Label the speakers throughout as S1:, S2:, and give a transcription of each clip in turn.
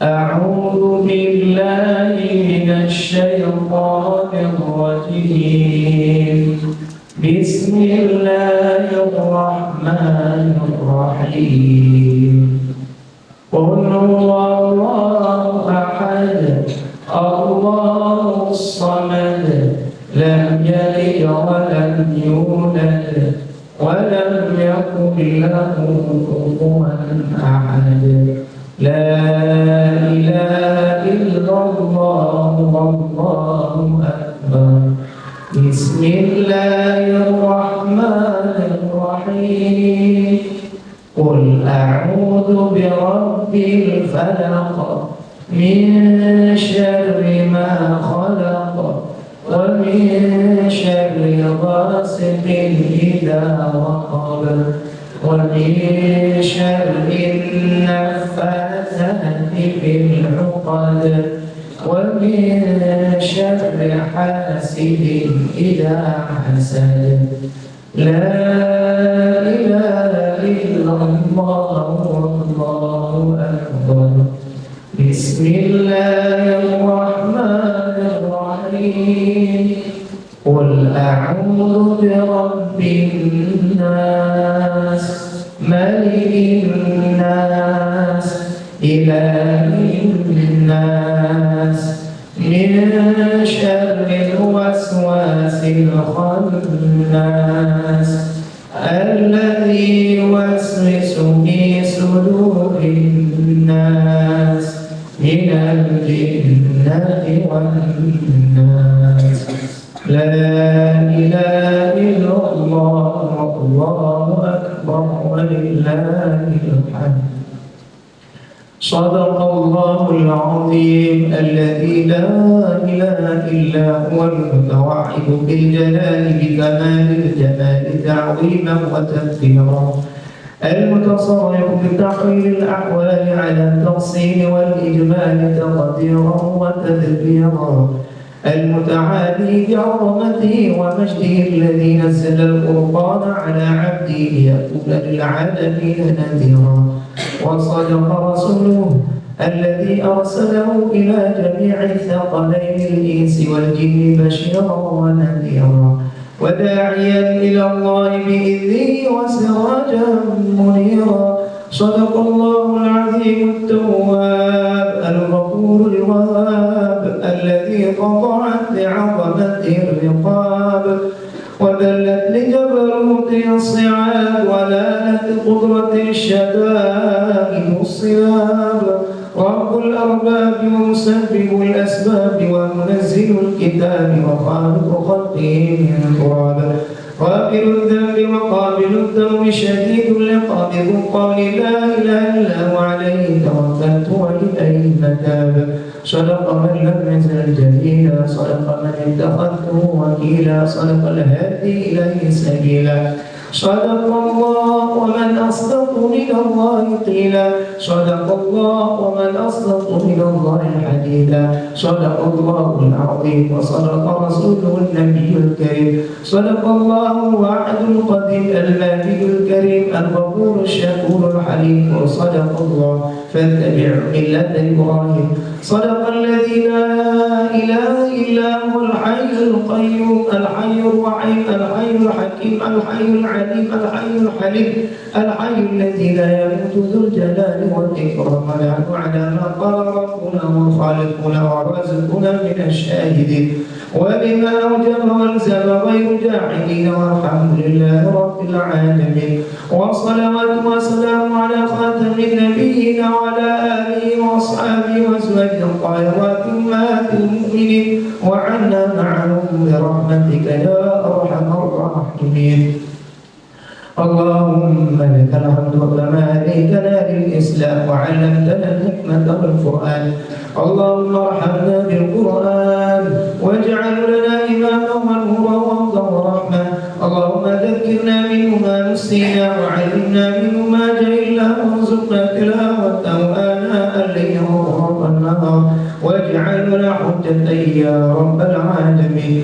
S1: أعوذ بالله من الشيطان الرجيم. بسم الله الرحمن الرحيم. قل هو الله أحد الله الصمد لم يلد ولم يولد ولم يكن له كفوا أحد. لا إله إلا الله والله أكبر. بسم الله الرحمن الرحيم. قل أعوذ برب الفلق من شر ما خلق ومن شر غاسق إذا وقب ومن شر النفاثات في العقد ومن شر حاسد إذا حسد. لا إله إلا الله والله أكبر. بسم الله الرحمن الرحيم. قل أعوذ برب الناس ملك الناس إله الناس من شر الوسواس الخناس الذي يوسوس في صدور الناس من الجنة والناس. لا إله إلا الله والله أكبر ولله الحمد. صدق الله العظيم الذي لا إله إلا هو المتوحد بالجلال بكمال الجمال تعظيما وتكبيرا، المتصرف بتحويل الأحوال على التفصيل والإجمال تقديرا وتدبيرا، المتعالي بعظمته ومجده الذي نزل القرآن على عبده ليكون للعالمين نذيرا. وصدق رسوله الذي أرسله إلى جميع الثقلين الإنس والجن بشيرا ونذيرا وداعيا إلى الله بإذنه وسراجا منيرا. صدق الله العظيم التواب الغفور الوهاب الذي قطعت لعظمته الرقاب وذلت لجبروته الصعاب ولانت قدرة الشدائد الصياب. رب الأرباب ومسبب الأسباب ومنزل الكتاب وخالق خلقه من تراب، غافل الذنب وقابل التوب شديد العقاب ذو القول لا إله إلا هو عليه توكلت وإليه المتاب. صدق من لم يزل جليلا، صدق من اتخذته وكيلا، صدق الهادي إليه سبيلا. صدق الله ومن أصدق من الله قيلا، صدق الله ومن أصدق من الله حديثا. صدق الله العظيم وصدق رسوله النبي الكريم. صدق الله الواحد القدير الماجد الكريم الغفور الشكور الحليم. وصدق الله فاتبعوا ملة إبراهيم. صدق الذي لا إله إلا هو الحي القيوم الحي الرحيم الحي الحكيم الحي العليم الحي الحليم الحي الذي لا يموت ذو الجلال والإكرام. ونحن على ما قال ربنا وخالقنا ورازقنا من الشاهدين وبما أوجب والزم غير جاحدين. والحمد لله رب العالمين. والصلوات والسلام على خاتم النبيين وعلى آله وأصحابه وأزواجه الطاهرات أمهات المؤمنين وعنا معهم برحمتك يا أرحم الراحمين. اللهم لك الحمد كما هديتنا للإسلام وعلمتنا الحكمة والقرآن. اللهم ارحمنا بالقرآن واجعل لنا إماما ونورا وهدى ورحمة. اللهم ذكرنا منه ما نسينا وعلمنا منه ما جهلنا وارزقنا تلاوته آناء الليل وأطراف النهار واجعل لنا حجة يا رب العالمين.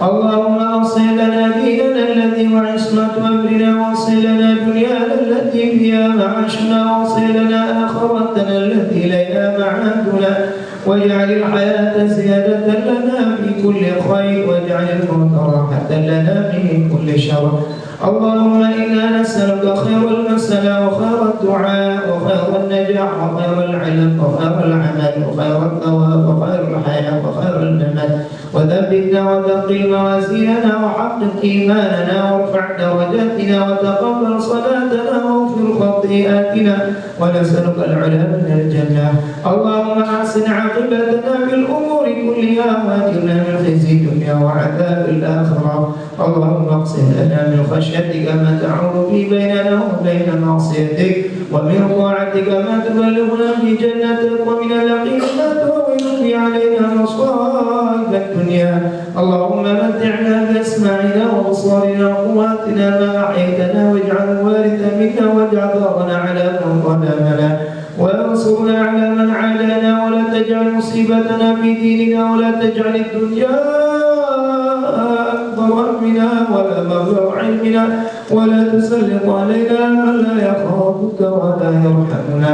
S1: اللهم أصلح لنا ديننا الذي وعصمة أمرنا، واصلح لنا دنيانا التي فيها معاشنا، واصلح لنا آخرتنا التي لا والمحيا معادنا، واجعل الحياة زيادة لنا في كل خير، واجعل الموت راحة لنا من كل شر. اللهم إنا نسألك خير المسألة وخير الدعاء وخير النجاح وخير العلم وخير العمل وخير الثواب وخير الحياة وخير الممات، وثبتنا وثقل موازيننا وحقق إيماننا وارفع درجاتنا وتقبل صلاتنا واغفر خطيئاتنا، ونسألك العلا من الجنة. اللهم أحسن عاقبتنا في الأمور كلها وأجرنا من خزي الدنيا وعذاب الآخرة. اللهم اقسم لنا من خشيتك ما تعول في بيننا وبين معصيتك، ومن طاعتك ما تبلغنا في جنتك، ومن اليقين ما تهون به علينا مصائب الدنيا. اللهم متعنا بأسماعنا وأبصارنا وقواتنا ما أحييتنا، واجعل الوارث منا واجعل ثارنا على من ظلمنا، وانصرنا على من عادانا، ولا تجعل مصيبتنا في ديننا، ولا تجعل الدنيا أكبر همنا ولا مبلغ علمنا، ولا تسلط علينا من لا يخافك ولا يرحمنا.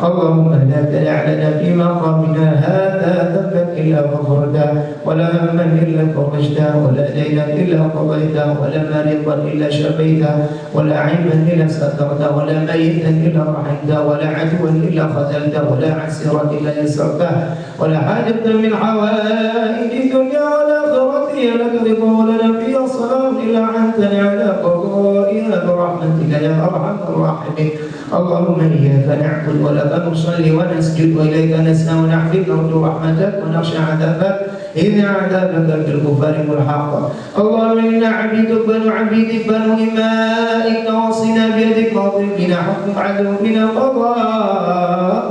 S1: اللهم لا تدع لنا في مقامنا هذا ذنبا إلا غفرته، ولا هما إلا فرجته، ولا دينا إلا قضيته، ولا مريضا إلا شفيته، ولا عيبا إلا سترته، ولا ميتا إلا رحمته، ولا عدوا إلا خذلته، ولا عسيرا إلا يسرته، ولا حاجة من حوائج الدنيا والآخرة لك رضا ولنا فيها صلاة إلا عنتنا على قضائها برحمتك يا أرحم الراحمين. اللهم إياك نعبد ولك نصلي ونسجد، وإليك نسعى ونحفظ نرجو رحمتك ونخشى عذابك، إن عذابك بالكفار ملحق. اللهم إنا عبيدك بنو عبيدك بنو إمائك، نواصينا بيدك ماض بنا حكم عدو بنا قضاء.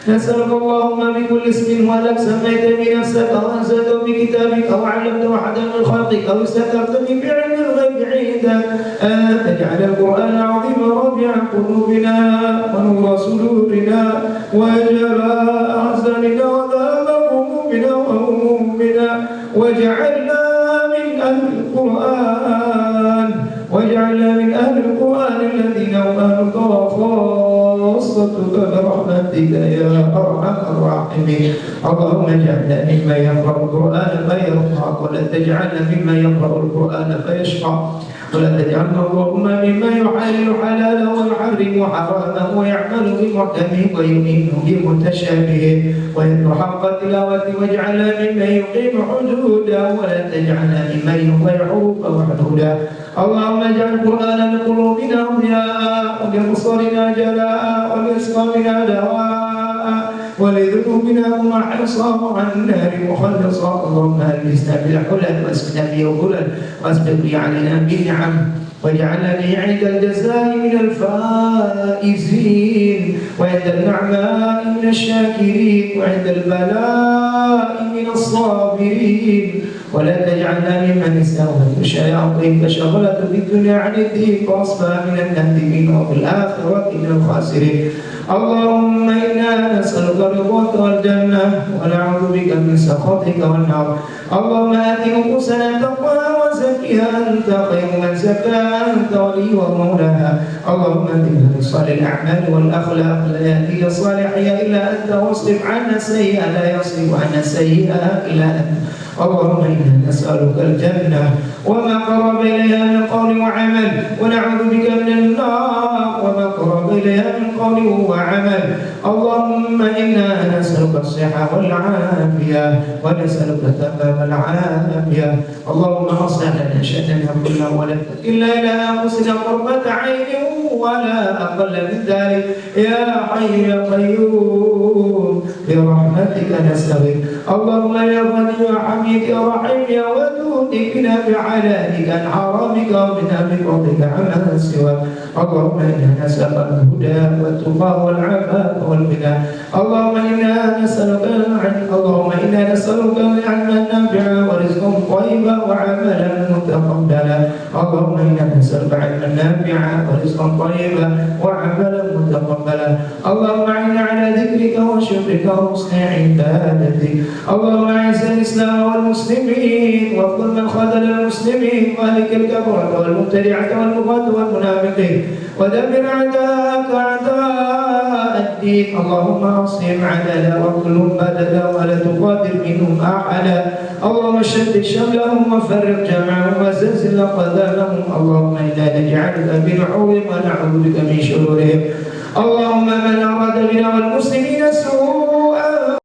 S1: نسألك اللهم بكل اسم ولك سميت بنفسك أو أنزلته بكتابك أو علمته أحدا من خلقك أو استأثرت به بعلم الغيب عندك أن تجعل القرآن العظيم ربيع قلوبنا ونور صدورنا وجلاء أحزاننا وذهاب همومنا وهمومنا، واجعلنا من أهل القرآن، واجعلنا من أهل القرآن الذين هم أهلك وخاصتك برحمتك يا أرحم الراحمين. اللهم اجعلنا ممن يقرأ القرآن فيرقى، ولا تجعلنا ممن يقرأ القرآن فيشقى، ولا تجعلنا اللهم ممن يحلل حلاله ويحرم حرامه ويعمل بمحكمه ويؤمن بمتشابهه ويتلو حق تلاوته، واجعلنا ممن يقيم حدوده، ولا تجعلنا ممن يضيع حدوده. اللهم اجعل القرآن لقلوبنا ضياء ولأبصارنا جلاء ولأسقامنا دواء ولذنوبنا محصا وعن النار مخلصا. اللهم ألبسنا بالحلل واسقنا بالغلل واسبق علينا بالنعم، واجعلنا عند الجزاء من الفائزين، وعند النعماء من الشاكرين، وعند البلاء من الصابرين، ولا تجعلنا ممن استهوته الشياطين فشغلته في الدنيا عن الدين فاصبح من النادمين وفي الآخرة من الخاسرين. اللهم إنا نسألك رضاك والجنة ونعوذ بك من سخطك والنار. اللهم آت نفوسنا تقواها وزكها أنت خير من زكاها أنت ولي ومولاها. اللهم اهدنا لصالح الأعمال والأخلاق لا يهدي الصالحين إلا أنت، واصرف عنا السيئة لا يصرف عنا السيئة إلا أنت. اللهم إنا نسألك الجنة وما قرب إليها من قول وعمل، ونعوذ بك من النار وما قرب إليها من قول وعمل. اللهم إنا نسألك الصحة والعافية، ونسألك تمام العافية. اللهم أصلح لنا شأننا كله ولا تكلنا إلى أنفسنا طرفة عين ولا أقل من ذلك، يا حي يا قيوم برحمتك نستغيث. اللهم يا غني يا حميد يا رحيم يا ودود بنا بحلالك عن حرامك وبنا بفضلك عما سواك. اللهم إنا نسألك الهدى والتقى والعفاف والغنى. اللهم إنا نسألك علما نافعا ورزقا طيبا وعملا متقبلا. اللهم إنا نسألك علما نافعا ورزقا طيبا وعملا متقبلا. اللهم أعنا على ذكرك وشكرك وحسن عبادتك. اللهم أعز الإسلام والمسلمين واخذل من خذل المسلمين، واهلك الكفرة والمبتدعة والبغاة والمنافقين، ودمر أعداءك أعداء الدين اللهم اصلهم عددا واكلهم بددا ولا تقاتل منهم احدا اللهم شتت شملهم وفرق جمعهم وزلزل قدامهم اللهم انا نجعلك في نحورهم ونعوذ بك من شرورهم اللهم من اراد بنا والمسلمين سوءا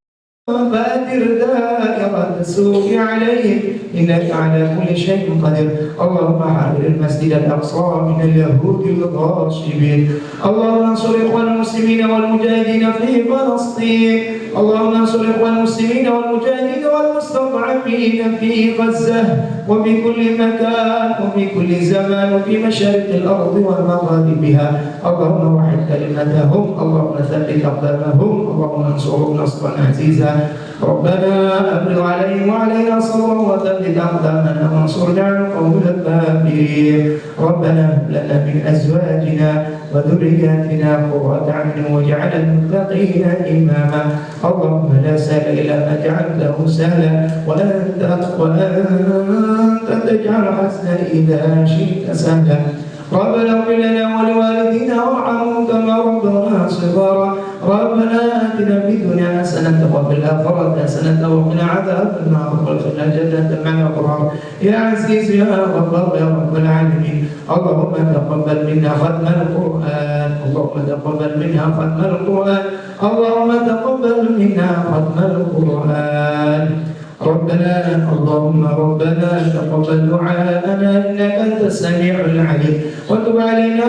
S1: فأدر دائرة السوء عليهم إنك على كل شيء قدير اللهم حرر المسجد الأقصى من اليهود الغاصبين اللهم انصر إخوان المسلمين والمجاهدين في فلسطين اللهم انصر إخوان المسلمين والمجاهدين والمستضعفين في غزة وفي كل مكان وفي كل زمان وفي مشارق الأرض ومغاربها اللهم وحد كلمتهم اللهم ثبت أقدامهم اللهم انصرهم نصرا عزيزا ربنا أفرغ عليهم وعلينا صبرا وثبت أقدامنا وانصرنا على القوم الكافرين ربنا هب لنا من أزواجنا وذرياتنا قرة أعين واجعلنا للمتقين إماما اللهم لا سهل إلا ما جعلته سهلا وأنت تجعل الحزن إذا شئت سهلا ربنا اغفر لنا ولوالدينا وارحمهم كما ربنا صغارا ربنا آتنا في الدنيا حسنة وفي الآخرة حسنة وقنا عذاب النار وادخلنا جنة مع الأبرار يا عزيز يا غفار يا رب العالمين اللهم تقبل منا ختم القرآن اللهم تقبل منا ختم القرآن اللهم تقبل منا ختم القرآن ربنا اللهم ربنا تقبل دعاءنا انك انت السميع العليم وتب علينا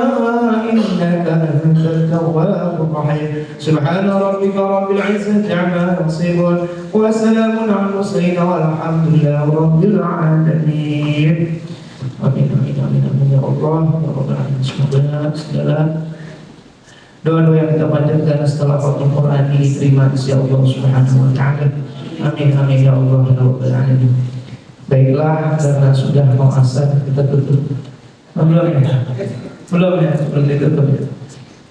S1: انك انت التواب الرحيم سبحان ربك رب العزه عما يصفون وسلام على المرسلين والحمد لله رب العالمين amin amin amin amin ya Allah ya Rabbal alamin. Semoga segala doa-doa yang kita panjatkan setelah Fathul Quran ini diterima di sisi Allah Subhanahu wa taala. Amin amin ya Allah ya Rabbal alamin. Baiklah, karena sudah mau asar kita tutup. Belum ya, belum ditutup ya.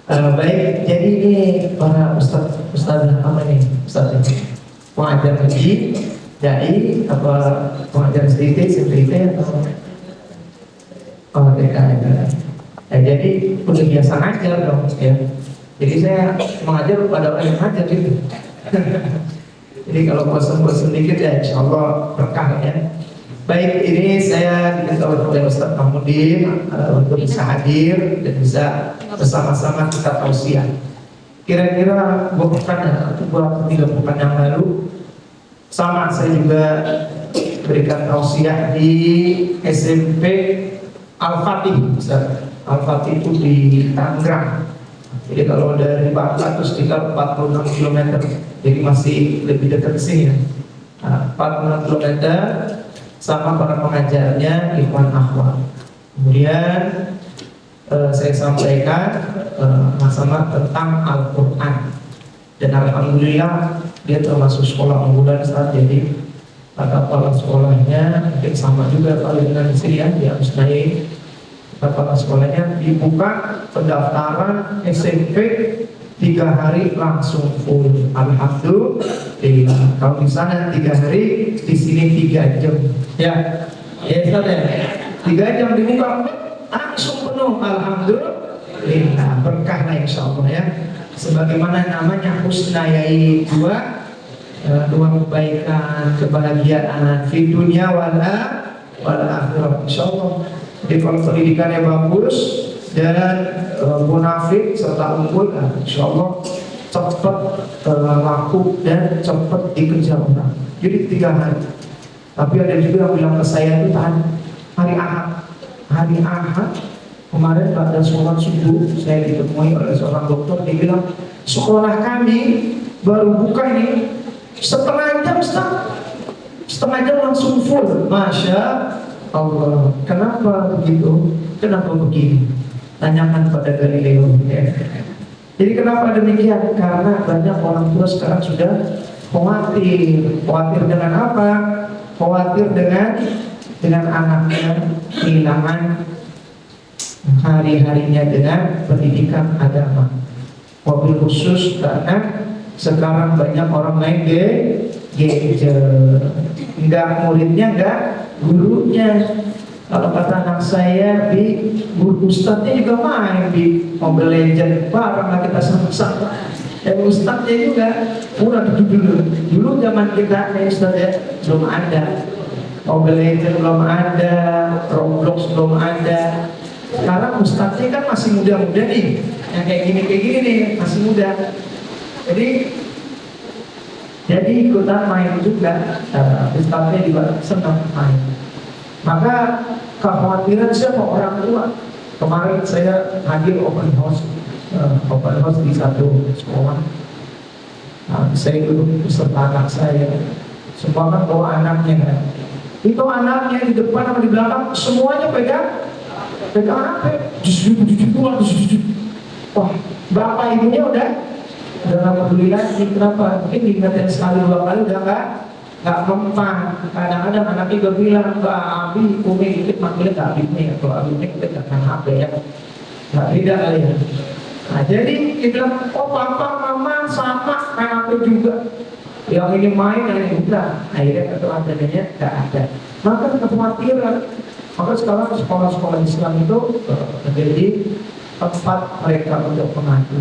S1: Baik, jadi ini para ustaz apa nih ustaz ini? Pengajar ngaji, dai, apa pengajar SDT atau TK ya. Jadi udah biasa ngajar dong ya. Jadi saya mengajar pada orang yang ngajar gitu. Jadi kalau bosan-bosan dikit ya insya Allah berkah ya. Baik, ini saya diminta oleh Ustaz Mahmudin untuk bisa hadir dan bisa bersama-sama kita tausiah. Kira-kira beberapa atau 3 pekan yang lalu sama saya juga berikan tausiah di SMP Al-Fatih, Al-Fatih itu di Tangerang. Jadi kalau dari Bangka itu sekitar 46 km, jadi masih lebih dekat sini ya. 46 km sama para pengajarnya Ikhwan Akhwat. Kemudian saya sampaikan masalah tentang Al-Quran. Dan alhamdulillah dia termasuk sekolah unggulan saat jadi kepala sekolahnya mungkin sama juga kalau dengan sini ya, di Abusnai. Kepala sekolahnya dibuka pendaftaran SMP 3 hari langsung full. Alhamdulillah. Kalau di sana 3 hari, di sini 3 jam. Ya, Ustaz ya. 3 jam dibuka langsung penuh. Alhamdulillah. Berkah lah insya Allah ya. Sebagaimana namanya husnayai dua kebaikan, kebahagiaan di dunia wal akhirat insyaallah. Jadi kalau pendidikannya bagus dan munafik serta unggul, insyaallah cepat laku dan cepat dikejar orang. Jadi 3 hari. Tapi ada juga yang bilang ke saya itu hari Ahad kemarin pada sholat subuh saya ditemui oleh seorang dokter. Dia bilang sekolah kami baru buka ini setengah jam langsung full. Masya Allah. Kenapa begitu? Kenapa begini? Tanyakan pada Galileo ya. Jadi kenapa demikian? Karena banyak orang tua sekarang sudah khawatir dengan apa? Khawatir dengan anaknya kehilangan hari-harinya dengan pendidikan agama. Wabil khusus karena sekarang banyak orang main gadget, enggak muridnya, enggak gurunya. Kalau kata anak saya, di guru ustadznya juga main di Mobile Legends bareng lah kita sama-sama. Dan ustadznya juga udah dulu zaman kita nih ustadz ya belum ada Mobile Legends, belum ada Roblox, belum ada. Sekarang ustadznya kan masih muda-muda nih, yang kayak gini nih masih muda. Jadi ikutan main juga, ustadznya juga senang main. Maka kekhawatiran siapa orang tua. Kemarin saya hadir open house di satu sekolah. Saya duduk beserta anak saya. Semua kan bawa anaknya kan. Itu anaknya di depan sama di belakang semuanya pegang HP. Wah, bapak ibunya udah nggak peduli lagi. Kenapa? Mungkin diingatkan sekali dua kali udah nggak mempan. Kadang-kadang anak juga bilang, Mbak Abi, Umi dikit manggilnya nggak Abi nih. Kalau Abi nih kita nggak HP ya, nggak beda kali ya. Nah, jadi dia bilang, oh papa, mama sama main HP juga. Yang ini main, yang ini udah. Akhirnya keteladaannya nggak ada. Maka kekhawatiran. Maka sekarang sekolah-sekolah Islam itu menjadi tempat mereka untuk mengadu.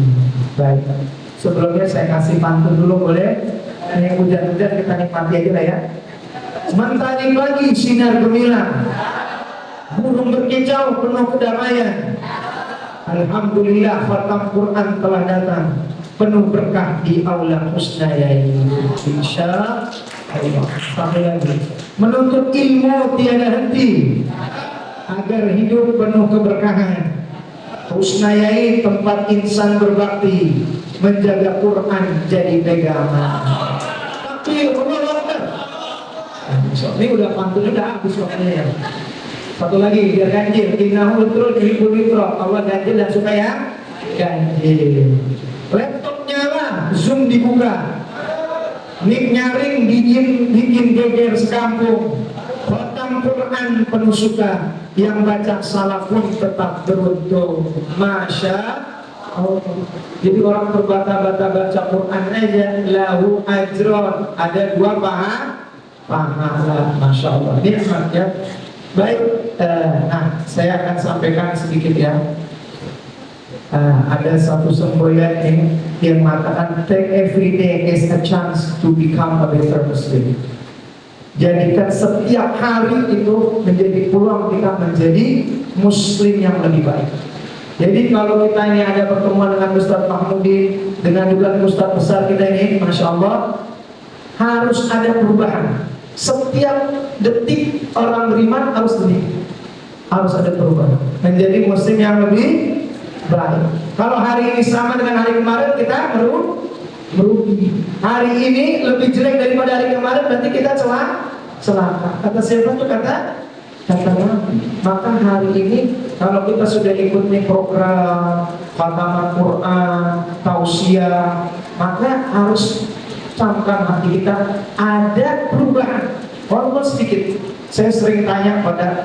S1: Baik. Sebelumnya saya kasih pantun dulu boleh? Yang hujan-hujan kita nikmati aja lah ya. Mentari pagi sinar gemilang, burung berkicau penuh kedamaian. Alhamdulillah khatam Quran telah datang, penuh berkah di aula husnayai. Insya Allah. Sampai lagi menuntut ilmu tiada henti agar hidup penuh keberkahan. Husnayai tempat insan berbakti, menjaga Quran jadi pegangan. Tapi ini udah pantun udah habis waktunya ya. Satu lagi biar ganjil. Innahu trul yuhibbul ifrat. Allah ganjil dan suka ya ganjil. Laptop nyala, Zoom dibuka. Nik nyaring bikin geger sekampung. Khatam Quran penuh suka, yang baca salah pun tetap beruntung. Masya Allah. Jadi orang berbata-bata baca Quran aja lahu ajron, ada 2 pahala. Masya Allah. Nikmat ya. Baik, nah saya akan sampaikan sedikit ya. Ada satu semboyan yang mengatakan take every day as a chance to become a better Muslim. Jadikan setiap hari itu menjadi peluang kita menjadi Muslim yang lebih baik. Jadi kalau kita ini ada pertemuan dengan Ustadz Mahmudin, dengan juga Ustadz besar kita ini, Masya Allah, harus ada perubahan. Setiap detik orang beriman harus ada perubahan, menjadi Muslim yang lebih baik. Kalau hari ini sama dengan hari kemarin, kita merugi. Hari ini lebih jelek daripada hari kemarin, berarti kita celaka. Kata siapa tuh? Kata Nabi. Maka hari ini kalau kita sudah ikut nih program khataman Quran, tausiah, maka harus camkan hati kita ada perubahan walaupun sedikit. Saya sering tanya pada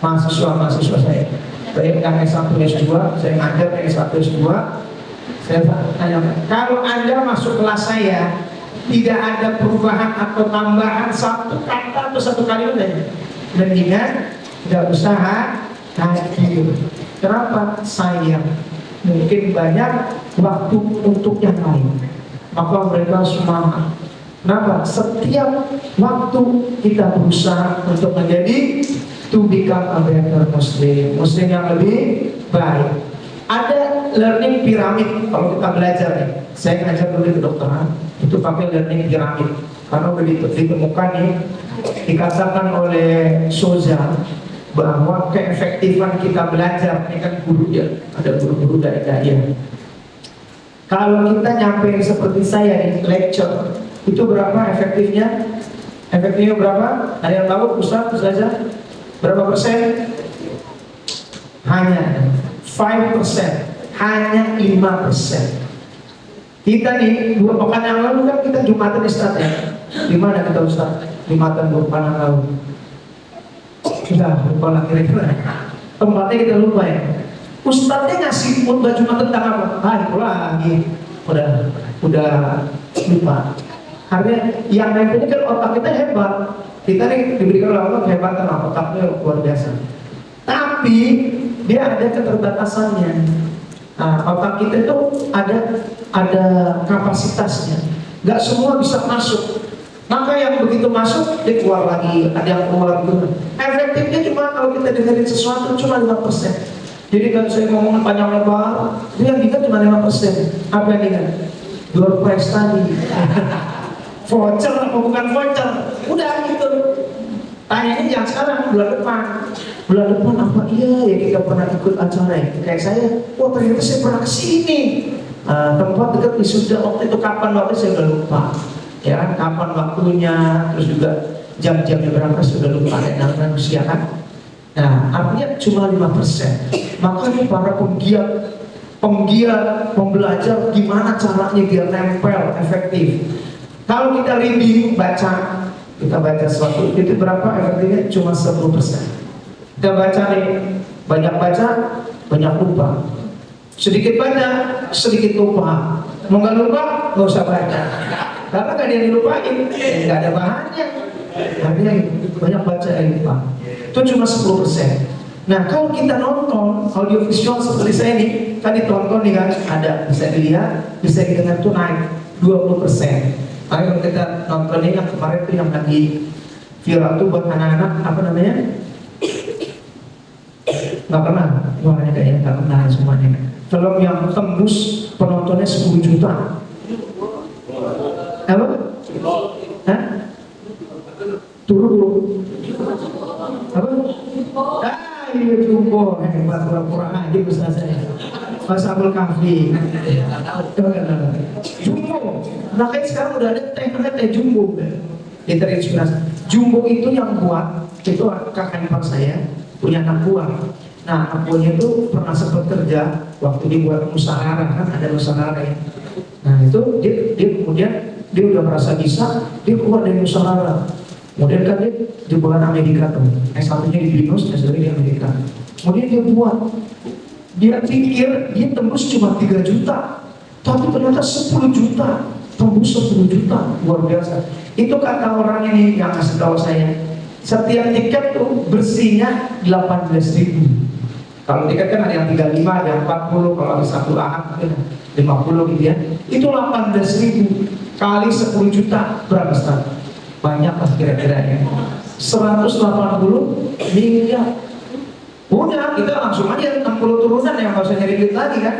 S1: mahasiswa saya yang S1 S2, saya ngajar yang S1 S2, saya tanya, kalau Anda masuk kelas saya tidak ada perubahan atau tambahan satu kata atau satu kalimat aja, dan ingat tidak usah hadir. Kenapa? Sayang, mungkin banyak waktu untuk yang lain. Maka mereka semangat. Kenapa? Setiap waktu kita berusaha untuk menjadi to become a better Muslim, Muslim yang lebih baik. Ada learning pyramid kalau kita belajar nih. Saya ngajar dulu di kedokteran, itu pakai learning pyramid. Karena begitu ditemukan nih, dikatakan oleh Souza bahwa keefektifan kita belajar, ini kan guru ya, ada guru-guru dari daya. Kalau kita nyampe seperti saya di lecture, itu berapa efektifnya? Efektifnya berapa? Ada yang tahu? Ustaz berapa persen? Hanya 5%, hanya 5%. Kita nih 2 pekan yang lalu kan kita Jumatan Ustaz ya. Di mana kita Ustaz? Jumatan 2 pekan yang lalu. Kita lupa lah kira-kira. Tempatnya kita lupa ya. Ustadznya ngasih khutbah cuma tentang apa? Itu lagi. Udah lupa. Artinya yang nempel kan otak kita hebat. Kita nih diberikan oleh Allah kehebatan, otaknya luar biasa. Tapi dia ada keterbatasannya. Nah, otak kita itu ada kapasitasnya. Gak semua bisa masuk. Maka yang begitu masuk dia keluar lagi, ada yang keluar gitu. Efektifnya cuma kalau kita dengerin sesuatu cuma 5%. Jadi kalau saya ngomong panjang lebar, dia yang ingat cuma 5%. Apa yang ingat? Door prize tadi. Voucher apa bukan voucher? Udah gitu. Tanyanya yang sekarang, bulan depan. Bulan depan apa iya ya kita pernah ikut acara ya? Kayak saya, wah ternyata saya pernah kesini. Tempat dekat wisuda waktu itu kapan waktu saya udah lupa. Ya kan, kapan waktunya, terus juga jam-jamnya berapa sudah lupa, ada namanya usia kan. Nah, artinya cuma 5%. Makanya para penggiat pembelajar gimana caranya biar nempel efektif. Kalau kita reading, kita baca sesuatu, itu berapa efektifnya? Cuma 10%. Kita baca nih, banyak baca, banyak lupa. Sedikit baca, sedikit lupa. Mau nggak lupa, nggak usah baca. Karena nggak ada yang dilupain, nggak ada bahannya. Artinya banyak baca yang lupa. Itu cuma 10%. Nah, kalau kita nonton audiovisual seperti saya nih, kan ditonton nih kan, ada bisa dilihat, bisa didengar tuh naik 20%. Kalau kita nonton ini yang kemarin tuh yang lagi viral tuh buat anak-anak, apa namanya? Nggak pernah, wahnya kayaknya nggak pernah semuanya. Film yang tembus penontonnya 10 juta. Apa? Hah? Turun. Apa? Iya Jumbo, hebat pura-pura aja besar saya. Fasabul Kahfi. Jumbo. Makanya sekarang udah ada teh Jumbo. Dia terinspirasi. Jumbo itu yang buat, itu kakak ipar saya punya anak buah. Nah, anak buahnya itu pernah sempat kerja waktu dibuat musyawarah, kan ada musyawarah ya. Nah itu dia kemudian dia udah merasa bisa, dia keluar dari musyawarah. Kemudian kan dia di bulan Amerika tuh, S1-nya di BINUS, S2 di Amerika. Kemudian dia buat, dia pikir dia tembus cuma 3 juta, tapi ternyata 10 juta, tembus 10 juta, luar biasa. Itu kata orang ini yang ngasih tahu saya. Setiap tiket tuh bersihnya 18.000. Kalau tiket kan ada yang 35, ada yang 40, kalau ada satu ahad 50 gitu ya. Itu 18.000 kali 10 juta berapa Ustaz? Banyak lah kira-kira ya. 180 miliar. Udah kita langsung aja 60 turunan yang nggak usah nyari duit lagi kan.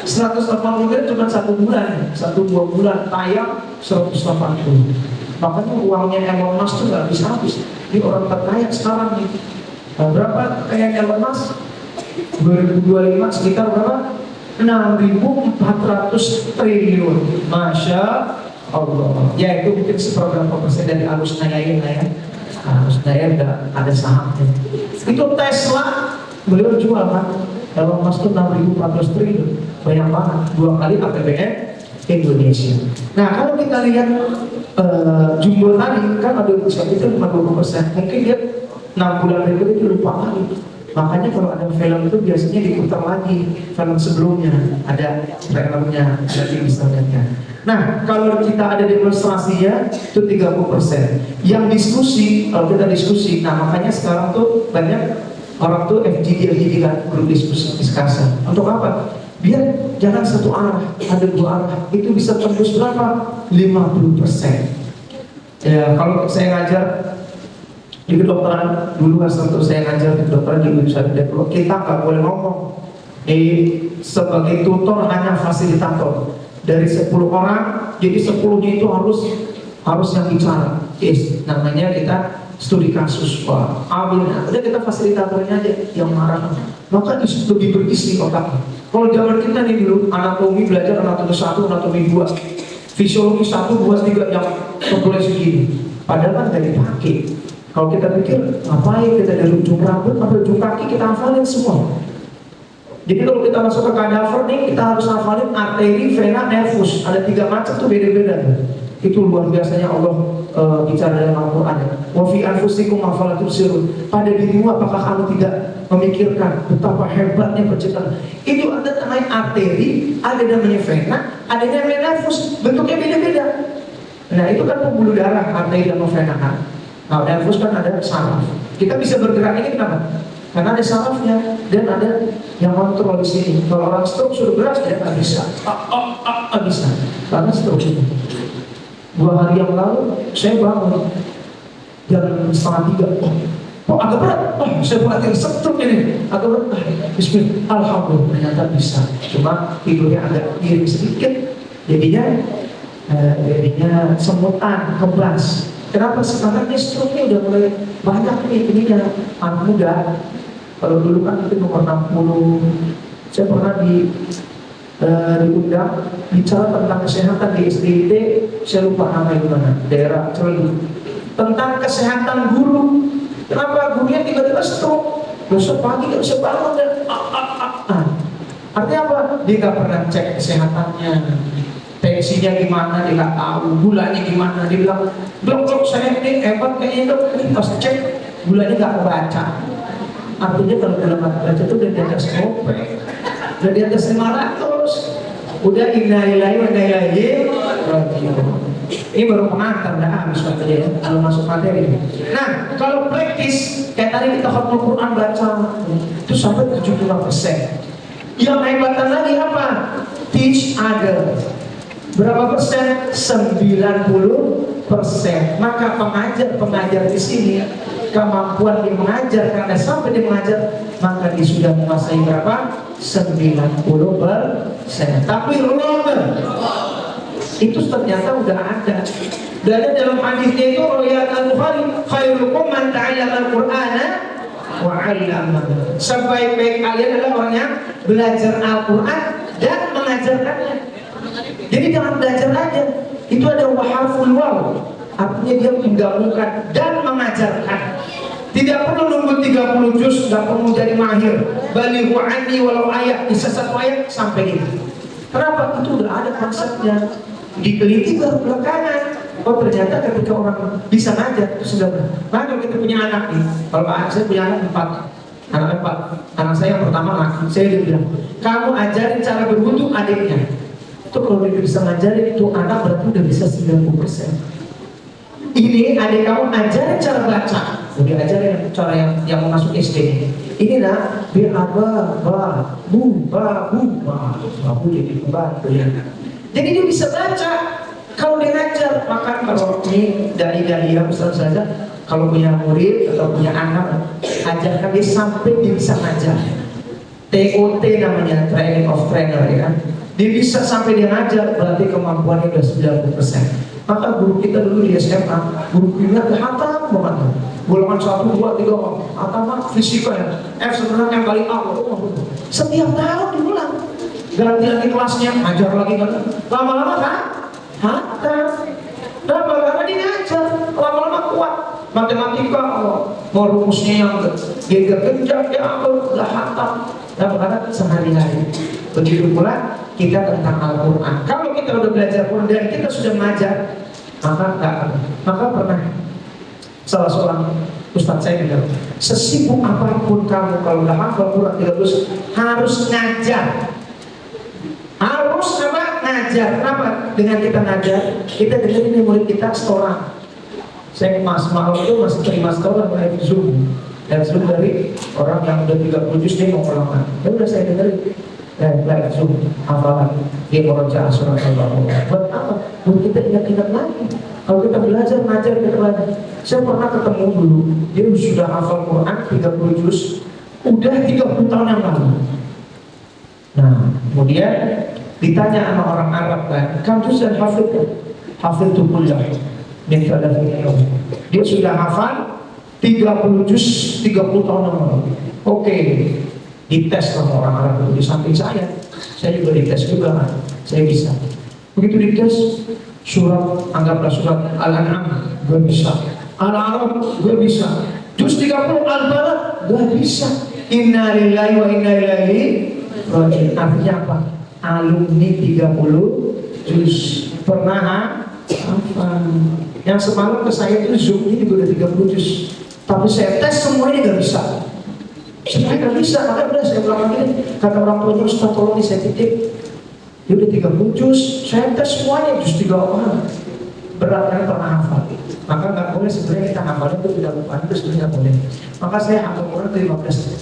S1: 180 miliar cuma 1 bulan, 1-2 bulan tayang 180. Makanya uangnya Elon Musk tuh nggak habis-habis. Ini orang terkaya sekarang nih. Berapa kekayaan Elon Musk? 2025 sekitar berapa? 6.400 triliun. Masya Allah. Ya itu mungkin seberapa persen dari Alus Nayain lah ya. Alus Nayain udah ada sahamnya. Itu Tesla beliau jual kan. Elon Musk itu 6.400 triliun. Banyak banget. 2 kali APBN Indonesia. Nah kalau kita lihat Jumbo tadi kan ada usaha itu 50%. Mungkin dia 6 bulan berikutnya itu lupa lagi. Makanya kalau ada film itu biasanya diputar lagi film sebelumnya, ada filmnya, ada misalnya. Nah, kalau kita ada demonstrasinya itu 30%. Yang diskusi, kalau kita diskusi, nah makanya sekarang tuh banyak orang tuh FGD kan, grup diskusi. Untuk apa? Biar jangan satu arah, ada 2 arah. Itu bisa tembus berapa? 50%. Ya, kalau saya ngajar di kedokteran dulu waktu saya ngajar di kedokteran di Universitas Depok, kita nggak boleh ngomong. Sebagai tutor hanya fasilitator. Dari 10 orang, jadi 10-nya itu harus yang bicara. Yes, namanya kita studi kasus. Wah, udah kita fasilitatornya aja yang marah. Maka itu lebih berisi otak. Kalau zaman kita nih dulu anatomi belajar anatomi 1, anatomi 2, fisiologi 1, 2, 3 yang boleh segini. Padahal kan nggak dipakai. Kalau kita pikir ngapain kita dari ujung rambut sampai ujung kaki kita hafalin semua. Jadi kalau kita masuk ke kadaver nih kita harus hafalin arteri, vena, nervus. Ada 3 macam tuh beda-beda. Itu luar biasanya Allah bicara dalam Al-Quran. Wa fi anfusikum afala tubsirun. Pada dirimu apakah kamu tidak memikirkan betapa hebatnya penciptaan? Itu ada namanya arteri, ada namanya vena, ada namanya nervus. Bentuknya beda-beda. Nah itu kan pembuluh darah arteri dan vena kan. Nah, nafus kan ada saraf. Kita bisa bergerak ini kenapa? Karena ada sarafnya dan ada yang kontrol di sini. Kalau orang stroke suruh gerak dia nggak bisa, nggak bisa, karena stroke itu. 2 hari yang lalu saya bangun jam 2:30. Oh agak berat, saya perhatiin stroke ini agak berat. Bismillah, alhamdulillah ternyata bisa. Cuma tidurnya agak miring sedikit, jadinya semutan, kebas. Kenapa? Sekarang ini stroke-nya udah mulai banyak nih, ininya anak muda. Kalau dulu kan itu nomor 60. Saya pernah diundang bicara tentang kesehatan di SDIT, saya lupa namanya gimana, daerah Ciledug, tentang kesehatan guru. Kenapa gurunya tiba-tiba stroke? Besok pagi nggak bisa bangun dan artinya apa? Dia nggak pernah cek kesehatannya, tensinya gimana dia nggak tahu, gulanya gimana. Dia bilang, dok saya ini hebat kayaknya dok, ini pas cek gulanya nggak kebaca. Artinya kalau gula nggak kebaca itu udah di atas kopek, udah di atas 500, udah innalillahi wa inna ilaihi raji'un. Ini baru pengantar, dah habis materi ya, kalau masuk materi. Nah, kalau praktis, kayak tadi kita khatamul Quran baca, itu sampai 75%. Yang hebatan lagi apa? Teach other. Berapa persen? 90%. Maka pengajar di sini kemampuan dia mengajar, karena sampai dia mengajar maka dia sudah menguasai berapa? 90%. Tapi rumah itu ternyata udah ada. Dan dalam hadisnya itu riwayat Al-Bukhari, khairukum man ta'allama al-Qur'ana wa 'allamahu. Sebaik-baik kalian adalah orang yang belajar Al-Qur'an dan mengajarkannya. Jadi jangan belajar aja. Itu ada harful waw. Artinya dia menggabungkan dan mengajarkan. Tidak perlu nunggu 30 juz, tidak perlu jadi mahir. Balighu anni walau ayat, bisa 1 ayat sampai ini. Kenapa? Itu udah ada konsepnya. Diteliti baru belakangan. Oh ternyata ketika orang bisa ngajar itu sudah. Nah kalau kita punya anak nih, kalau anak saya punya anak 4, anak saya yang pertama laki, saya dia bilang, kamu ajarin cara berwudu adiknya. Itu kalau dia bisa ngajarin itu anak berarti udah bisa 90%. Ini adik kamu ajarin cara baca, udah ajarin cara yang mau masuk SD. Ini lah bu jadi pembantu ya. Jadi dia bisa baca. Kalau dia ngajar, maka kalau ini dari yang saja, kalau punya murid atau punya anak, ajarkan dia sampai dia bisa ngajar. TOT namanya, training of trainer ya kan. Dia bisa sampai dia ngajar, berarti kemampuannya udah 90%. Maka guru kita dulu di SMA, guru kimia hatam banget. Golongan 1, 2, 3, hatam fisika ya. Sebenarnya yang kali A, setiap tahun diulang. Ganti lagi kelasnya, ngajar lagi kan. Lama-lama kan? Hatam. Kenapa? Karena dia ngajar. Lama-lama kuat. Matematika, mau rumusnya yang geger kencang, ya udah hatam. Dan karena sehari-hari. Begitu pula kita tentang Al-Quran. Kalau kita udah belajar Quran dan kita sudah mengajar, maka pernah salah seorang ustadz saya bilang, sesibuk apapun kamu kalau udah hafal Quran 30 harus ngajar. Harus apa? Ngajar. Kenapa? Dengan kita ngajar, kita dengerin ini murid kita setoran. Saya malam itu masih terima setoran dari Zoom. Dan Zoom dari orang yang udah 30 juz dia mau ulangan. Ya udah saya dengerin. Live Zoom, hafalan. Dia meroja surat Al-Baqarah. Buat apa? Buat kita ingat-ingat lagi. Kalau kita belajar, ngajar kita lagi. Saya pernah ketemu dulu, dia sudah hafal Quran 30 juz. Udah 30 tahun yang lalu. Nah, kemudian ditanya sama orang Arab kan, kamu sudah hafal kan? Hafal itu kuliah. Dia sudah hafal 30 juz 30 tahun yang lalu. Oke, dites sama orang Arab itu di samping saya juga dites juga kan, saya bisa. Begitu dites surat, anggaplah surat Al-An'am, gue bisa. Al-Arab, gue bisa. Juz 30 Al-Balad, gue bisa. Inna lillahi wa inna ilaihi raji'un. Artinya apa? Alumni 30 juz pernah apa? Yang semalam ke saya itu Zoom ini juga udah 30 juz. Tapi saya tes semuanya gak bisa. Saya gak bisa, makanya udah saya bilang lagi. Kata orang tuanya, Ustaz tolong nih saya titip. Dia udah 30 juz, saya tes semuanya juz 3 orang. Berat kan pernah hafal. Maka nggak boleh sebenarnya kita hafalnya itu tidak lupa, itu sebenarnya nggak boleh. Maka saya hafal Quran dari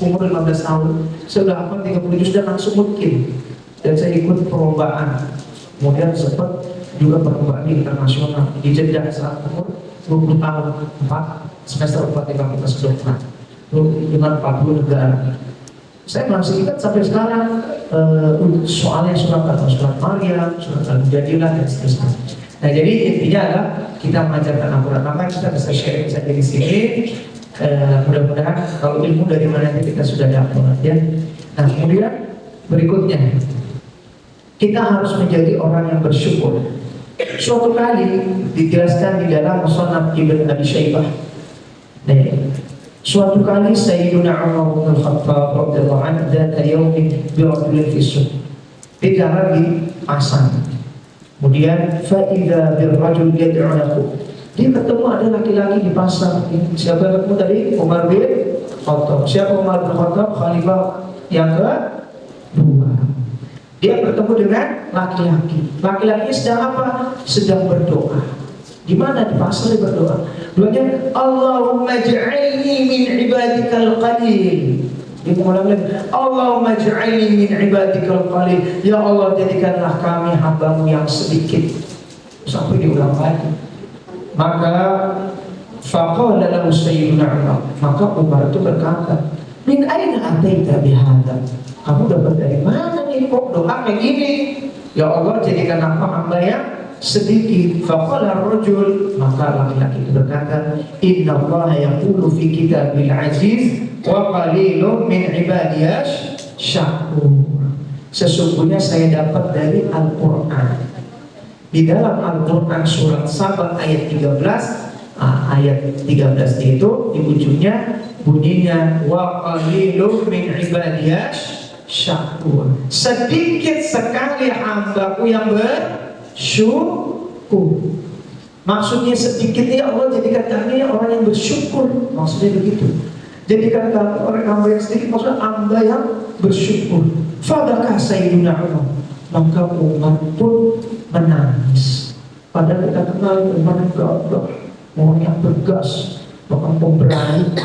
S1: umur 15 tahun, saya sudah hafal 30 juz dan langsung mungkin. Dan saya ikut perlombaan, kemudian sempat juga perlombaan internasional di Jeddah saat umur 20 tahun, 4 semester 4 di fakultas kedokteran dengan 40 negara. Saya masih ingat sampai sekarang soalnya surat Maryam, surat Al-Mujadilah dan seterusnya. Nah, jadi intinya adalah kita mengajarkan Al-Quran. Maka kita bisa sharing saja di sini. Mudah-mudahan kalau ilmu dari mana kita sudah dapat ya. Nah, kemudian berikutnya kita harus menjadi orang yang bersyukur. Suatu kali dijelaskan di dalam Musannaf Ibn Abi Syaibah. Nah, suatu kali Sayyiduna Umar bin Khattab radhiyallahu anhu dzata yaumin bi rajulin fi suq. Dia jalan di pasar. Kemudian fa idza bir rajul yad'u lahu. Dia ketemu ada laki-laki di pasar. Siapa yang ketemu tadi? Umar bin Khattab. Siapa Umar bin Khattab? Khalifah yang kedua. Dia bertemu dengan laki-laki. Laki-laki sedang apa? Sedang berdoa. Di mana? Di pasar dia berdoa. Doanya Allahumma ij'alni min ibadikal qalil. Dia mengulang lagi, Allahumma ij'alni min ibadikal qalil. Ya Allah, jadikanlah kami hamba-Mu yang sedikit. Sampai diulang lagi. Maka faqala lahu sayyiduna Umar. Maka Umar itu berkata, min aina ataita bihadza? Kamu dapat dari mana nih kok doa kayak gini? Ya Allah, jadikan aku hamba yang sedikit. Faqala ar-rajul, maka laki-laki itu berkata, inna Allah yaqulu fi kitabil aziz wa qalilun min ibadiyash syakur. Sesungguhnya saya dapat dari Al-Quran. Di dalam Al-Quran surat Saba ayat 13, ayat 13 itu di ujungnya bunyinya wa qalilun min ibadiyash syakur. Sedikit sekali hambaku yang bersyukur. Maksudnya sedikit ya Allah, jadikan kami orang yang bersyukur. Maksudnya begitu. Jadikan kami orang hamba yang sedikit, maksudnya hamba yang bersyukur. Fabaka Sayyiduna Umar. Maka Umar pun menangis. Padahal kita kenal Umar gagah, orang yang tegas, bahkan pemberani.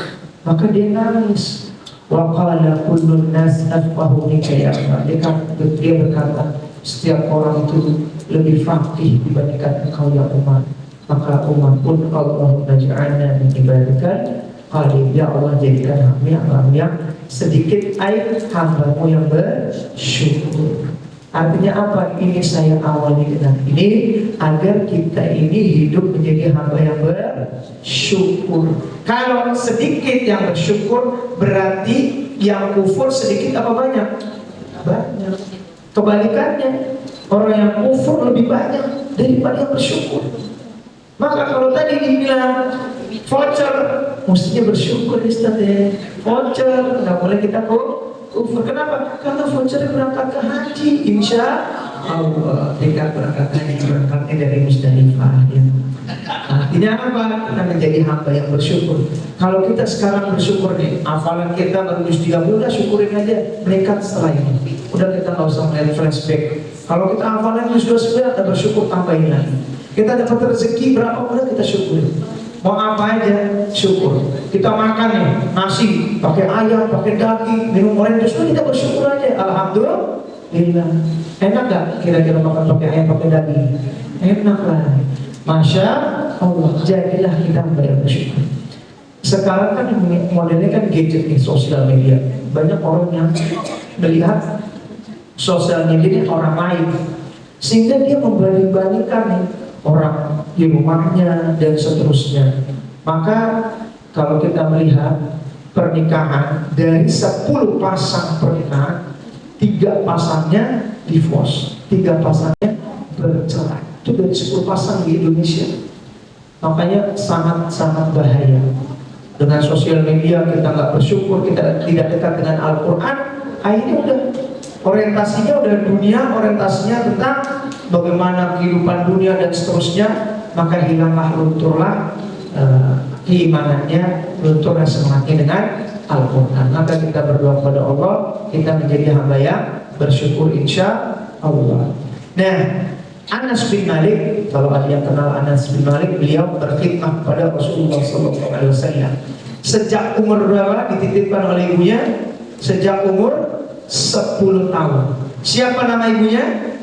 S1: Maka dia nangis. Wa qala kullun nas afqahu minka ya Umar. Dia berkata, setiap orang itu lebih faqih dibandingkan engkau ya Umar. Maka Umar pun Allahumma ja'alna min ibadikal qalil. Ya Allah, jadikan kami yang sedikit, hamba-Mu yang bersyukur. Artinya apa? Ini saya awali dengan ini agar kita ini hidup menjadi hamba yang bersyukur. Kalau sedikit yang bersyukur, berarti yang kufur sedikit apa banyak? Banyak. Kebalikannya, orang yang kufur lebih banyak daripada yang bersyukur. Maka kalau tadi dibilang voucher, mestinya bersyukur Ustaz ya. Voucher, nggak boleh kita kufur. Kenapa? Karena voucher berangkat ke haji, insya Allah. Kita berangkat haji, berangkatnya dari Musdalifah ya. Artinya apa? Kita menjadi hamba yang bersyukur. Kalau kita sekarang bersyukur nih, hafalan kita baru juz 30, udah syukurin aja, meningkat setelah ini. Udah kita nggak usah melihat flashback. Kalau kita hafalan juz 29, kita bersyukur tambahin lagi. Kita dapat rezeki berapa, udah kita syukurin. Mau apa aja, syukur. Kita makan nih, nasi, pakai ayam, pakai daging, minum orange jus, kita bersyukur aja. Alhamdulillah. Enak gak kira-kira makan pakai ayam, pakai daging? Enak lah. Masya Allah, jadilah kita bayar bersyukur. Sekarang kan modelnya kan gadget nih, sosial media. Banyak orang yang melihat sosial media ini orang lain, sehingga dia membanding-bandingkan nih orang di rumahnya dan seterusnya. Maka kalau kita melihat pernikahan, dari 10 pasang pernikahan, 3 pasangnya divorce, 3 pasangnya bercerai. Itu dari 10 pasang di Indonesia. Makanya sangat-sangat bahaya. Dengan sosial media kita nggak bersyukur, kita tidak dekat dengan Al-Quran, akhirnya udah orientasinya udah dunia, orientasinya tentang bagaimana kehidupan dunia dan seterusnya. Maka hilanglah, lunturlah keimanannya, lunturlah semangatnya dengan Al-Quran. Maka kita berdoa kepada Allah, kita menjadi hamba yang bersyukur insya Allah. Nah, Anas bin Malik, kalau kalian kenal Anas bin Malik, beliau berkhidmah pada Rasulullah SAW. Sejak umur berapa dititipkan oleh ibunya? Sejak umur 10 tahun. Siapa nama ibunya?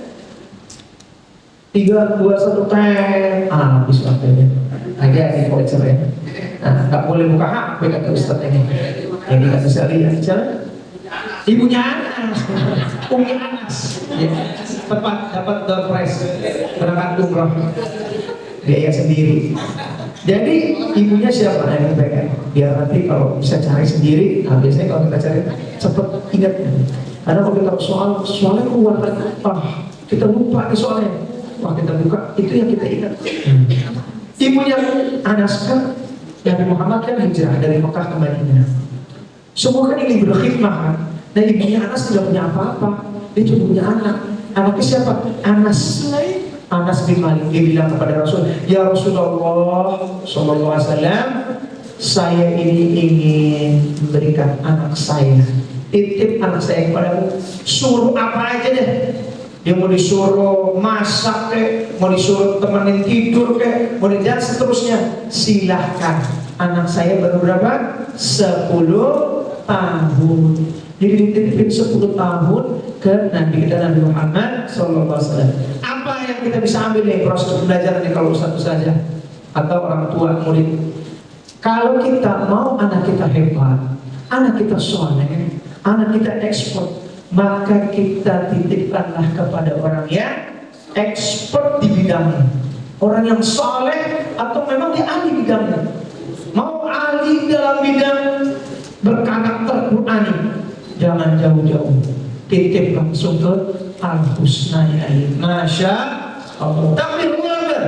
S1: 3, 2, 1, ten. Habis waktunya. Agak di voucher ya. Nah, nggak boleh buka HP kata Ustaz ini. Jadi nggak bisa lihat. Ibunya Anas, Umi Anas, ya. Tepat dapat door prize berangkat umroh, biaya sendiri. Jadi ibunya siapa? Nah, ini pengen biar nanti kalau bisa cari sendiri. Nah, biasanya kalau kita cari cepet ingat. Karena kalau kita soalnya keluar lagi, kita lupa nih soalnya. Wah, kita buka itu yang kita ingat. Ibunya Anas kan Nabi Muhammad kan hijrah dari Mekah ke Madinah. Semua kan ingin berkhidmah kan. Nah, ibunya Anas tidak punya apa-apa, dia cuma punya anak. Anaknya siapa? Anas bin Malik. Dia bilang kepada Rasul, ya Rasulullah Sallallahu Alaihi Wasallam, saya ini ingin memberikan anak saya, titip anak saya kepadamu. Suruh apa aja deh. Dia mau disuruh masak kek, mau disuruh temenin tidur kek, mau dan seterusnya. Silahkan. Anak saya baru berapa? 10 tahun. Jadi dititipin 10 tahun ke Nabi kita Nabi Muhammad SAW. Apa yang kita bisa ambil nih proses belajar nih kalau Ustaz saja atau orang tua murid? Kalau kita mau anak kita hebat, anak kita soleh, anak kita ekspor, maka kita titipkanlah kepada orang yang expert di bidangnya, orang yang soleh atau memang dia ahli bidangnya. Mau ahli dalam bidang berkarakter Qur'ani, jangan jauh-jauh, titip langsung ke Al-Husnayain. Masya Allah. Takbir keluarga.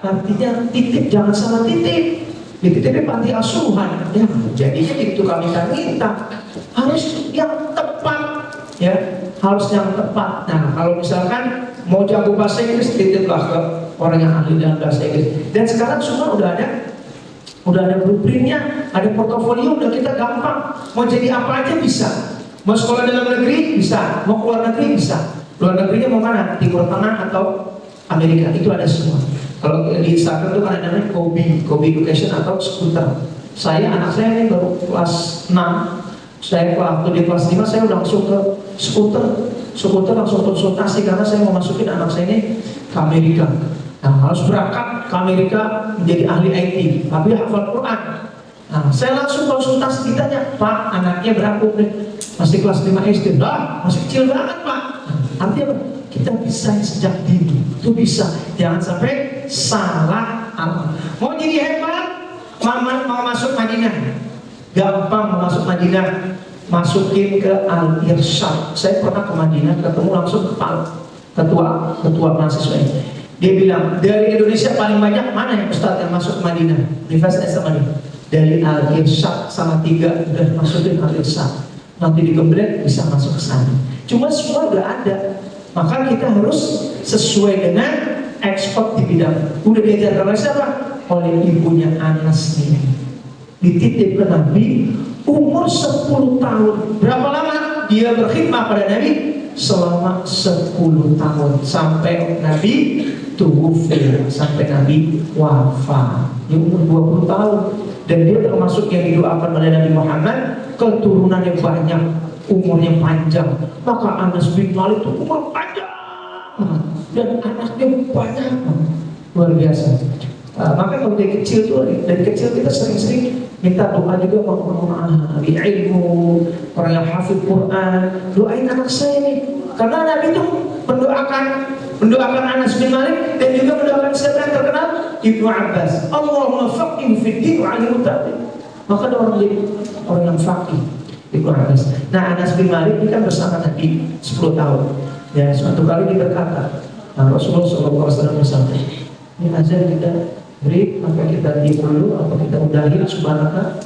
S1: Artinya titip, jangan salah titip. Dititipin panti asuhan. Ya, jadinya itu kami minta harus yang tepat, ya, harus yang tepat. Nah, kalau misalkan mau jago bahasa Inggris, titiplah ke orang yang ahli dalam bahasa Inggris. Dan sekarang semua udah ada blueprintnya, ada portofolio, udah kita gampang. Mau jadi apa aja bisa. Mau sekolah dalam negeri bisa, mau keluar negeri bisa. Luar negerinya mau mana? Timur Tengah atau Amerika, itu ada semua. Kalau di Instagram itu kan ada namanya Kobi Education atau skuter. Anak saya ini baru kelas 6. Saya waktu di kelas 5 saya udah langsung ke skuter langsung konsultasi karena saya mau masukin anak saya ini ke Amerika. Nah, harus berangkat ke Amerika menjadi ahli IT, tapi hafal Quran. Nah, saya langsung konsultasi, ditanya, Pak, anaknya berapa nih? Masih kelas 5 SD. Masih kecil banget, Pak. Artinya apa? Kita bisa sejak dini. Itu bisa. Jangan sampai salah amal. Mau jadi hebat, mau masuk Madinah. Gampang mau masuk Madinah. Masukin ke Al-Irsyad. Saya pernah ke Madinah, ketemu langsung ketua mahasiswa ini. Dia bilang, dari Indonesia paling banyak mana yang Ustaz yang masuk Madinah? Universitas Madinah. Dari Al-Irsyad sama 3 udah masukin Al-Irsyad. Nanti digembleng bisa masuk ke sana. Cuma semua udah ada. Maka kita harus sesuai dengan ekspor di bidang. Udah diajarkan oleh siapa? Oleh ibunya Anas ini. Dititip ke Nabi umur 10 tahun. Berapa lama dia berkhidmah pada Nabi? Selama 10 tahun sampai Nabi tuwufir, sampai Nabi wafat. Dia umur 20 tahun dan dia termasuk yang didoakan oleh Nabi Muhammad, keturunannya banyak, umurnya panjang. Maka Anas bin Malik itu umur panjang dan anaknya banyak, luar biasa. Maka kalau dari kecil kita sering-sering minta doa juga orang ahli ilmu, orang yang hafid Quran. Doain anak saya nih, karena Nabi itu mendoakan Anas bin Malik dan juga mendoakan siapa yang terkenal? Ibnu Abbas. Allahumma faqih fid din wa 'allimhu ta'wil. Maka ada orang yang faqih, Ibnu Abbas. Nah, Anas bin Malik ini kan bersama Nabi 10 tahun. Ya, suatu kali dia berkata, Rasulullah SAW bersama, ini azan kita beri, apa kita di dulu, apa kita udahin subhanaka?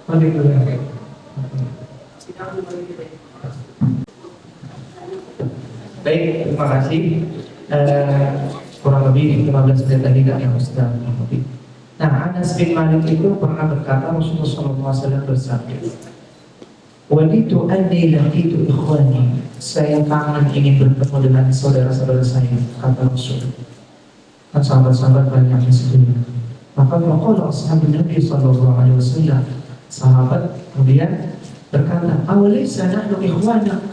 S1: Mari dulu. Baik, terima kasih. Kurang lebih 15 menit tadi yang Ustaz Muhammad. Nah, Anas bin Malik itu pernah berkata, Rasulullah SAW bersabda, walitu anni laqitu ikhwani saya kangen ingin bertemu dengan saudara-saudara saya, kata Rasul. Kan sahabat-sahabat banyak yang sedih. Maka kalau ashabun Nabi sallallahu alaihi wasallam, sahabat kemudian berkata, "Awalaysa nahnu ikhwana?"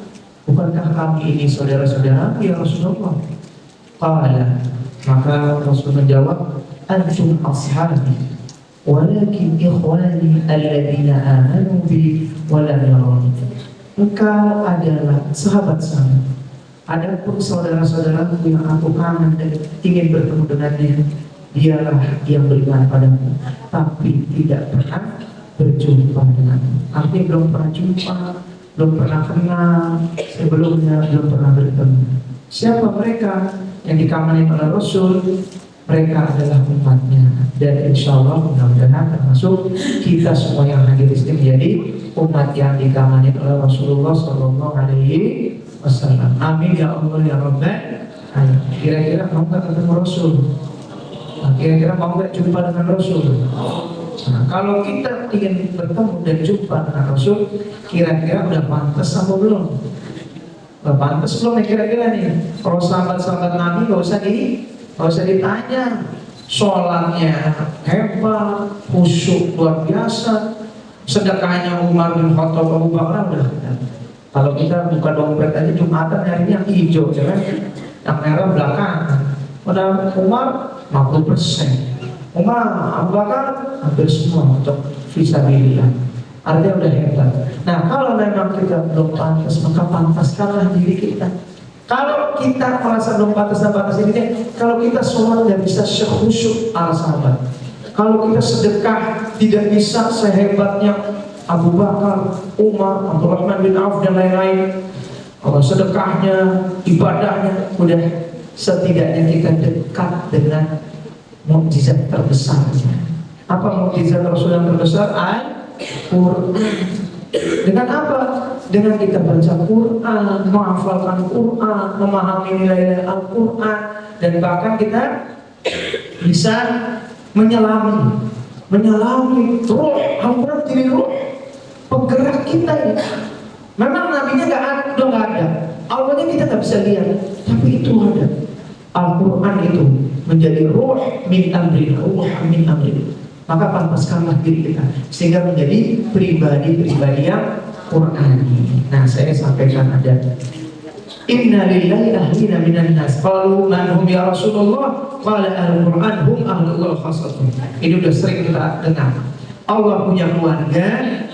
S1: Bukankah kami ini saudara-saudara ya Rasulullah? Qala, maka Rasul menjawab, "Antum ashabi, walakin ikhwani alladziina aamanu bi wa lam yarawni." Engkau adalah sahabat saya. Adapun saudara-saudaraku yang aku kangen dan ingin bertemu dengannya, dialah yang beriman padaku, tapi tidak pernah berjumpa denganmu. Artinya belum pernah jumpa, belum pernah kenal, sebelumnya belum pernah bertemu. Siapa mereka yang dikangenin oleh Rasul? Mereka adalah umatnya, dan insya Allah mudah-mudahan termasuk kita semua yang hadir di sini menjadi umat yang dikangenin oleh Rasulullah Sallallahu Alaihi Wasallam. Amin ya Allah ya Rabbal Alamin. Kira-kira mau nggak ketemu Rasul? Kira-kira mau nggak jumpa dengan Rasul? Nah, kalau kita ingin bertemu dan jumpa dengan Rasul, kira-kira udah pantas atau belum? Udah pantas belum ya kira-kira nih? Kalau sahabat-sahabat Nabi nggak usah ditanya, sholatnya hebat, khusyuk luar biasa, sedekahnya Umar bin Khattab, Abu Bakar udah. Kalau kita buka dompet aja Jumatan harinya yang hijau, ya kan? Yang merah belakangan. Pada Umar 50%, Umar, Abu Bakar hampir semua untuk fisabilillah. Artinya udah hebat. Nah, kalau memang kita belum pantas, maka pantaskanlah diri kita. Kalau kita merasa belum pantas dan pantas ini, kalau kita sholat tidak bisa sekhusyuk ala sahabat, kalau kita sedekah tidak bisa sehebatnya Abu Bakar, Umar, Abdurrahman bin Auf dan lain-lain, kalau sedekahnya, ibadahnya, udah setidaknya kita dekat dengan mukjizat terbesarnya. Apa mukjizat Rasul yang terbesar? Al-Quran. Dengan apa? Dengan kita baca Quran, menghafalkan Quran, memahami nilai-nilai Al-Quran, dan bahkan kita bisa menyelami roh Al-Quran, jadi roh penggerak kita ini. Memang nabinya udah nggak ada, awalnya kita nggak bisa lihat, tapi itu ada. Al-Quran itu menjadi roh min amrina, roh min amrina. Maka pantaskanlah diri kita sehingga menjadi pribadi-pribadi yang Qur'ani. Nah, saya sampaikan ada Inna lillahi ahlina minan nas qalu man hum ya Rasulullah qala al-Qur'an hum ahlullah khasatuh. Ini udah sering kita dengar. Allah punya keluarga,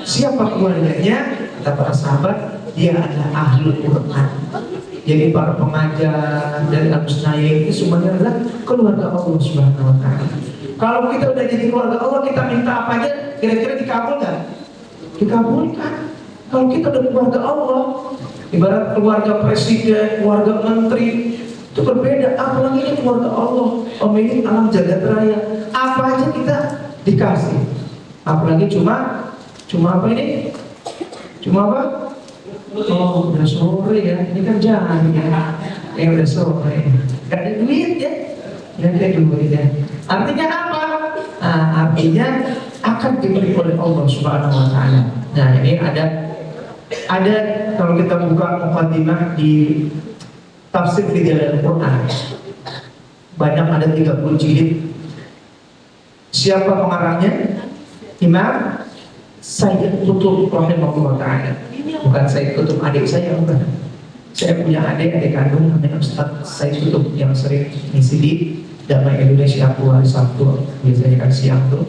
S1: siapa keluarganya? Kata para sahabat, dia adalah ahlul Qur'an. Jadi para pengajar dari Al-Husnayn itu semuanya adalah keluarga Allah Subhanahu wa ta'ala. Kalau kita udah jadi keluarga Allah, kita minta apa aja, kira-kira dikabul nggak? Dikabulkan. Kalau kita udah keluarga Allah, ibarat keluarga presiden, keluarga menteri, itu berbeda. Apalagi ini keluarga Allah, pemilik alam jagat raya. Apa aja kita dikasih. Apalagi cuma apa ini? Cuma apa? Oh, udah sore ya. Ini kan jangan ya. Udah sore. Gak ada duit ya. Gak ada duit ya. Artinya apa? Nah, artinya akan diberi oleh Allah Subhanahu wa ta'ala. Nah, ini ada kalau kita buka muqaddimah di tafsir Fidayah Al-Quran, banyak ada 30 jilid. Siapa pengarangnya? Imam Sayyid Qutb rahimahullah ta'ala. Bukan Sayyid Qutb adik saya, bukan. Saya punya adik kandung namanya Ustaz Sayyid Qutb yang sering ngisi di Damai Indonesia hari Sabtu, biasanya kan siang tuh.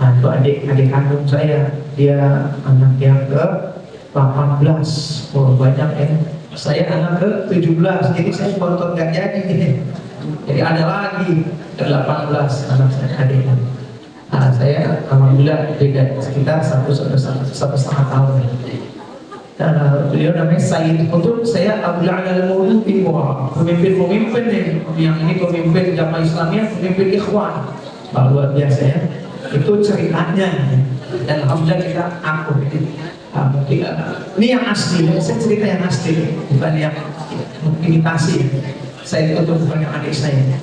S1: Nah, itu adik kandung saya, dia anak yang ke-18. Oh, banyak ya. Saya anak ke-17, jadi saya baru nggak jadi gini. Jadi ada lagi ke-18 anak saya, adik. Nah, saya alhamdulillah beda sekitar satu setengah tahun. Dan beliau namanya Sayyid Qutb, saya Abdul Al-Mawdu'i, pemimpin yang ini pemimpin jamaah Islamiyah, pemimpin ikhwan, luar biasa ya. Itu ceritanya, dan alhamdulillah kita akur ini. Ini yang asli, saya cerita yang asli, bukan yang imitasi. Sayyid Qutb bukan yang adik saya.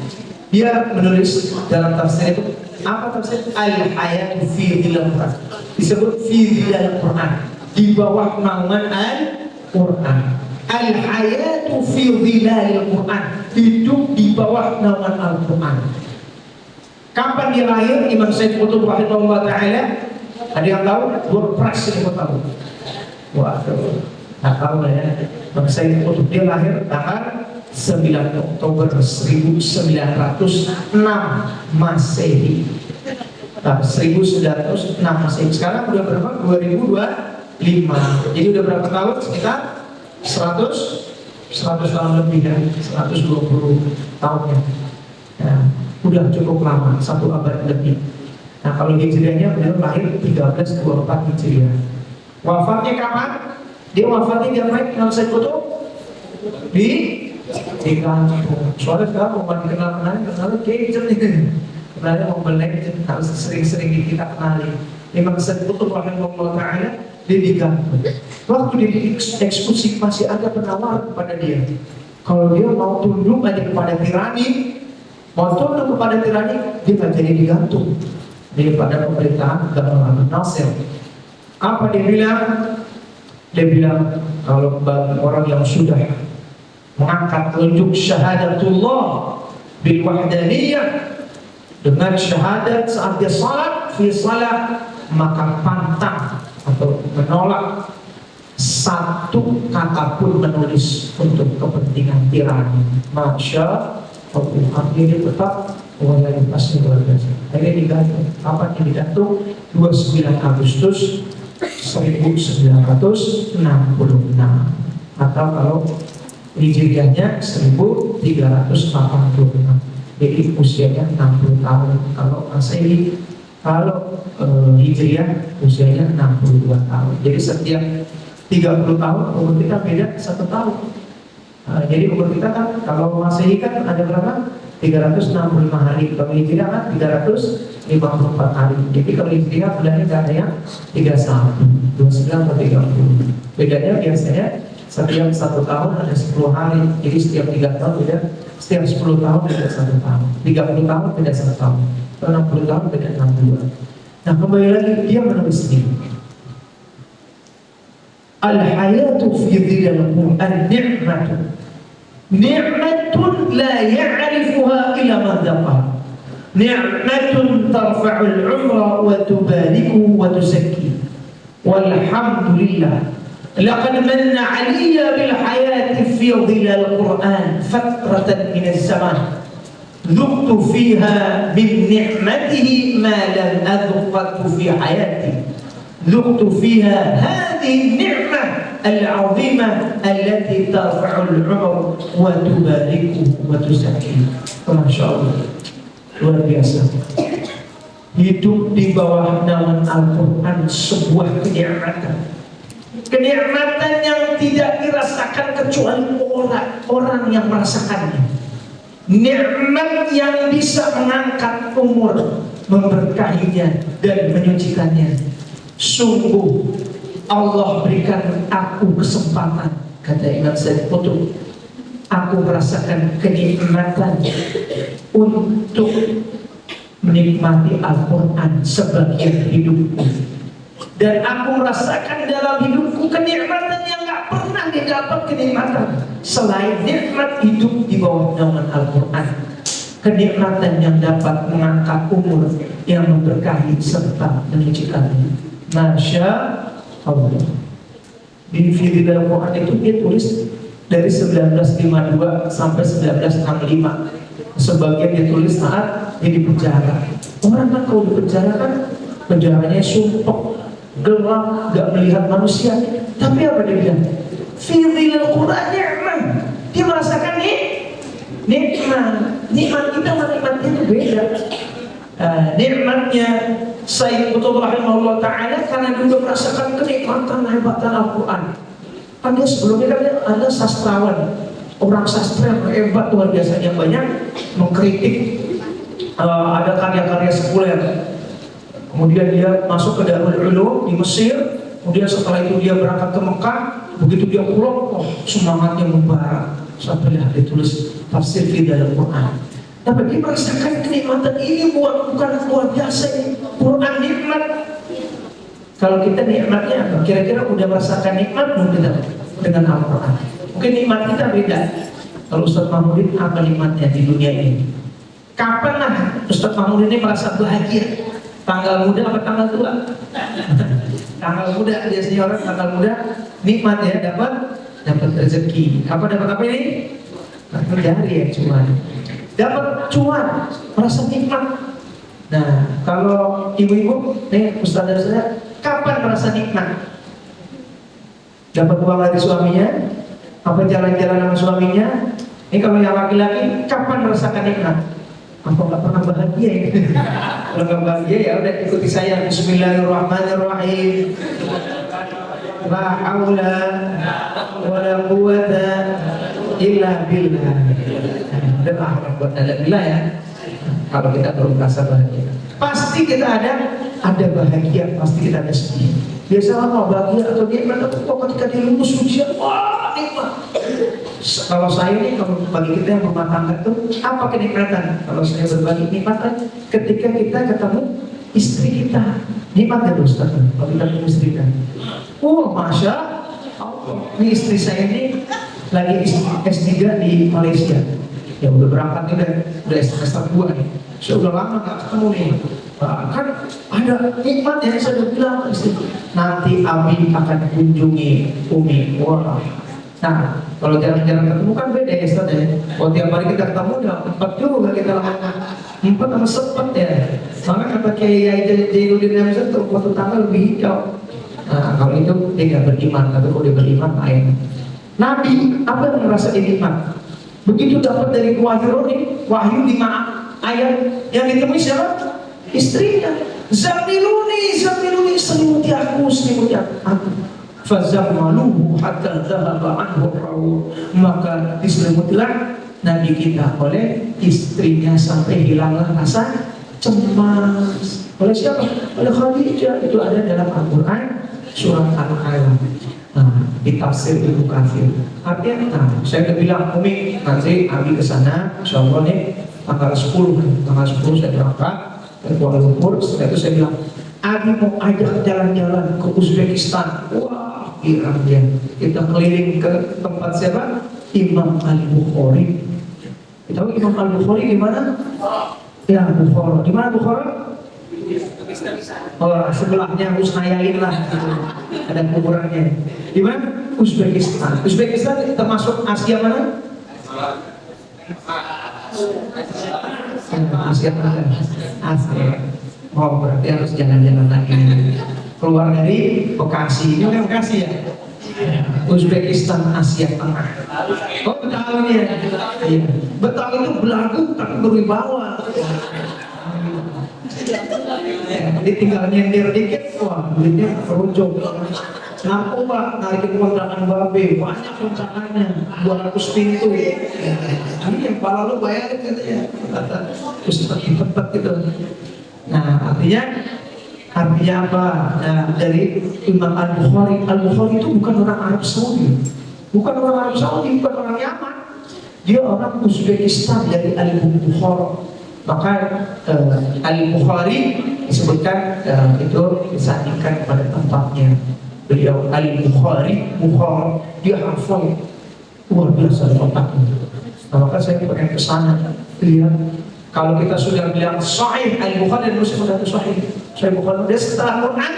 S1: Dia menulis dalam tafsir itu, apa tafsir? Al-Hayat fi Dhilal Quran, disebut fi Dhilal Quran, di bawah naungan Al-Quran. Al-hayatu fi dhilalil Quran, hidup di bawah naungan Al-Quran. Kapan dia lahir? Imam Sayyid Qutb rahimahullah ta'ala, ada yang tahu? Berpras ini tahu. Wah, tak tahu lah ya. Imam Sayyid Qutb dia lahir tanggal 9 Oktober 1906 Masehi. Nah, 1906 Masehi. Sekarang udah berapa? 2025. Jadi udah berapa tahun? Sekitar 100 tahun lebih ya, 120 tahun ya. Nah, udah cukup lama, 1 abad lebih. Nah, kalau hijriahnya beliau lahir 1324 Hijriah. Wafatnya kapan? Dia wafatnya di apa? Imam Sayyid Qutb di kampung. Soalnya sekarang mau dikenal kecil nih. Sebenarnya mau melek harus sering-sering kita kenali. Imam Sayyid Qutb rahimahullah ta'ala dia di kampung. Waktu dia dieksekusi masih ada penawar kepada dia. Kalau dia mau tunduk aja kepada tirani, dia nggak jadi digantung daripada pemerintahan Gamal Nasir. Apa dia bilang? Dia bilang kalau bagi orang yang sudah mengangkat telunjuk syahadatullah bil wahdaniyah dengan syahadat saat dia salat fi salat, maka pantang atau menolak satu kata pun menulis untuk kepentingan tirani. Masya Allah, akhirnya tetap mulai pasti luar biasa. Akhirnya digantung. Kapan digantung? 29 Agustus 1966, atau kalau hijriahnya 1386. Jadi usianya 60 tahun. Kalau Masehi, kalau hijriah usianya 62 tahun. Jadi setiap 30 tahun umur kita beda 1 tahun. Jadi umur kita kan kalau Masehi kan ada berapa? 365 hari. Kalau hijriah kan 354 hari. Jadi kalau hijriah bulannya nggak ada yang 31, 29 atau 30. Bedanya biasanya setiap 1 tahun ada 10 hari. Jadi setiap 3 tahun beda. Setiap 10 tahun beda 1 tahun. 30 tahun beda 1 tahun. 60 tahun beda 6 bulan. Nah, kembali lagi dia menulis ini. Al-hayatu fi dhilal Quran ni'matun la ya'rifuha illa man dhaqa. Ni'matun tarfa'ul umra wa tubariku wa tuzakki. Walhamdulillah. Laqad manna 'alayya bil hayati fi dhilal Quran fatratan min az-zaman. ذقت فيها من نعمته ما لم أذقته في حياتي. ذقت فيها هذه النعمة العظيمة التي ترفع العمر وتباركه وتزكيه. ما شاء الله, luar biasa. Hidup di bawah naungan Al-Quran sebuah kenikmatan. Kenikmatan yang tidak dirasakan kecuali orang yang merasakannya. Nikmat yang bisa mengangkat umur, memberkahinya dan menyucikannya. Sungguh Allah berikan aku kesempatan, kata Imam Sayyid Qutb, aku merasakan kenikmatan untuk menikmati Al-Quran sebagian hidupku. Dan aku merasakan dalam hidupku kenikmatan yang gak pernah didapat kenikmatan selain nikmat hidup di bawah naungan Al-Quran. Kenikmatan yang dapat mengangkat umur, yang memberkahi serta menyucikannya. Masya Allah. Di video dalam Quran itu dia tulis dari 1952 sampai 1965. Sebagian dia tulis saat dia di penjara. Orang kan kalau di penjara kan penjaranya sumpah, gelap, gak melihat manusia. Tapi apa dia bilang? Fidhil Quran ni'mah. Dia merasakan nikmat. Nikmat kita sama nikmatnya itu beda. Nikmatnya Sayyid Qutb rahimahullah ta'ala karena dulu merasakan kenikmatan hebatan Al-Quran. Kan dia sebelumnya kan ada sastrawan, orang sastra yang hebat luar biasa, yang banyak mengkritik ada karya-karya sekuler. Kemudian dia masuk ke Darul Ulum di Mesir. Kemudian setelah itu dia berangkat ke Mekah. Begitu dia pulang, semangatnya membara. Sampailah ditulis tafsir fi dalam Quran. Tapi dia merasakan kenikmatan ini bukan luar biasa ini. Quran nikmat. Kalau kita nikmatnya apa? Kira-kira udah merasakan nikmat belum kita dengan Al-Quran? Mungkin nikmat kita beda. Kalau Ustaz Mahmudin apa nikmatnya di dunia ini? Kapan lah Ustaz Mahmudin ini merasa bahagia? Tanggal muda apa tanggal tua? Tanggal muda, biasanya orang tanggal muda nikmat ya, dapat rezeki. Apa dapat apa ini? Mencari ya cuan. Dapat cuan, merasa nikmat. Nah, kalau ibu-ibu, nih Ustaz dan saya, kapan merasa nikmat? Dapat uang dari suaminya, apa jalan-jalan sama suaminya? Ini kalau yang laki-laki, kapan merasakan nikmat? Apa nggak pernah bahagia ya? Kalau nggak bahagia ya udah ikuti saya. Bismillahirrahmanirrahim. La haula wala quwata illa billah. Dan la quwata illa billah ya. Kalau kita belum merasa bahagia, pasti kita ada bahagia, pasti kita ada sedih. Biasa mau bahagia atau dia ketika dia lulus ujian, wah nikmat. Kalau saya nih, kalau bagi kita yang rumah tangga tuh apa kenikmatan? Kalau saya berbagi nikmatan ketika kita ketemu istri kita, nikmat ya Ustaz. Kalau kita ketemu istri kita, oh masya Allah, ini istri saya ini lagi S3 di Malaysia. Ya udah berangkat nih, udah semester 2 nih. Saya udah lama nggak ketemu nih. Kan ada nikmat yang saya udah bilang istri. Nanti Abi akan kunjungi Umi. Wah. Nah, kalau jarang-jarang ketemu kan beda ya Ustaz ya. Kalau tiap hari kita ketemu udah 4 juga kita lakukan. 4 sama sepet ya. Maka kata Kiai Jainuddin Hamzah tuh waktu tanggal lebih hijau. Nah, kalau itu dia nggak beriman, tapi kalau dia beriman lain. Nabi apa yang merasa nikmat? Begitu dapat dari wahyu 5 ayat yang ditemui siapa? Istrinya. Zamiluni selimuti aku. Fazamaluhu hatta dhahaba anhu rawu. Maka diselimutilah Nabi kita oleh istrinya sampai hilanglah rasa cemas. Oleh siapa? Oleh Khadijah. Itu ada dalam Al-Quran surat Al-Alaq. Nah, di tafsir Ibnu Katsir. Artinya, saya udah bilang Umi nanti Abi kesana, insya Allah nih tanggal 10 saya berangkat ke Kuala Lumpur. Setelah itu saya bilang Abi mau ajak jalan-jalan ke Uzbekistan. Wah, kira dia kita keliling ke tempat siapa? Imam Al-Bukhari. Kita tahu Imam Al-Bukhari di mana? Ya, Bukhara. Di mana Bukhara? Oh, sebelahnya Husnayain lah, ada kuburannya. Di mana? Uzbekistan. Uzbekistan termasuk Asia mana? Asia mana? Asia. Oh, berarti harus jalan-jalan lagi. Keluar dari Bekasi. Ini kan Bekasi ya? Uzbekistan Asia Tengah. Oh, Betawi ya? Iya. Betawi itu belagu tapi berwibawa. Jadi tinggal nyender dikit, wah duitnya keruncung. Narkoba, narikin kontrakan babe, banyak kontrakannya, 200 pintu. Ini yang kepala lu bayarin katanya. Terus tempat gitu. Nah, artinya apa? Nah, dari Imam Al-Bukhari itu bukan orang Arab Saudi. Bukan orang Arab Saudi, bukan orang Yaman. Dia orang Uzbekistan dari Al-Bukhara. Maka Al-Bukhari disebutkan itu disandingkan pada tempatnya. Beliau Al-Bukhari, dia hafal luar biasa otaknya. Nah, maka saya pengen kesana lihat. Kalau kita sudah bilang Sahih Al-Bukhari dan Muslim sudah Sahih Bukhari udah setelah Quran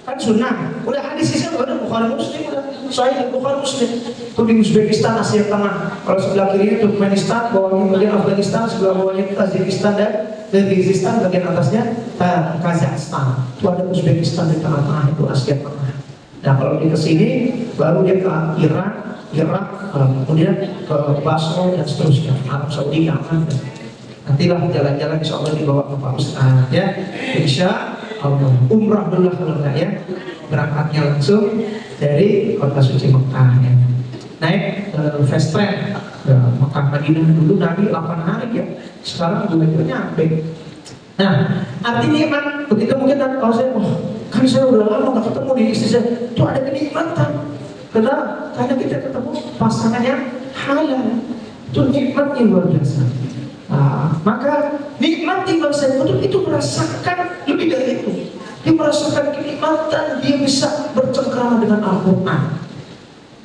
S1: kan sunnah, udah hadis isinya udah Bukhari Muslim, udah Sahih Al-Bukhari Muslim. Itu di Uzbekistan Asia Tengah. Kalau sebelah kirinya Turkmenistan, bawahnya bagian Afghanistan, sebelah bawahnya Tajikistan dan Kyrgyzstan, bagian atasnya Kazakhstan. Itu ada Uzbekistan di tengah-tengah, itu Asia Tengah. Nah, kalau dia ke sini baru dia ke Iran, Irak, kemudian ke Basra dan seterusnya, Arab Saudi, Yaman. Nantilah jalan-jalan insya Allah dibawa ke Pak Ustaz ya. Insya Allah umrah dulu kalau enggak ya. Berangkatnya langsung dari kota suci Mekah ya. Naik fast train ke Mekah Madinah dulu Nabi 8 hari ya. Sekarang juga nyampe. Nah, artinya kan begitu mungkin kalau saya kan saya udah lama nggak ketemu di istri saya, itu ada kenikmatan. Karena kita ketemu pasangan yang halal, itu nikmatnya luar biasa. Nah, maka nikmati bangsa Kudus itu merasakan lebih dari itu. Dia merasakan kenikmatan, dia bisa bercengkrama dengan Al-Quran.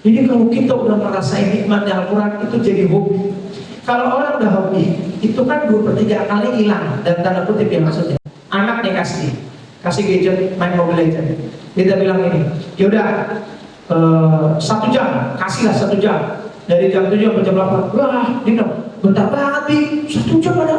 S1: Jadi kalau kita udah merasain nikmatnya Al-Quran itu jadi hobi. Kalau orang udah hobi, itu kan 2/3 kali hilang dan tanda kutip ya maksudnya. Anak dikasih gadget main Mobile Legends. Kita bilang ini, yaudah 1 jam, kasihlah 1 jam. Dari jam 7 sampai jam 8. Wah, ini bentar banget nih, 1 jam ada.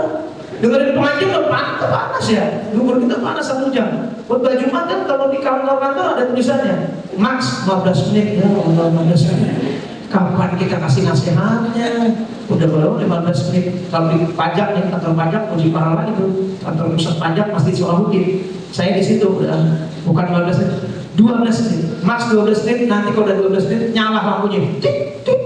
S1: Dengerin pengajian udah panas ya. Dulu kita panas 1 jam. Khutbah Jumat kan kalau di kantor-kantor ada tulisannya max 15 menit ya, 15 menit. Kapan kita kasih nasihatnya? Udah baru 15 menit. Kalau di pajak nih, kantor pajak uji paralel itu, kantor pusat pajak Masjid Solahuddin. Saya di situ udah bukan 15 menit, 12 menit. Max 12 menit. Nanti kalau udah 12 menit nyala lampunya. Tik tik.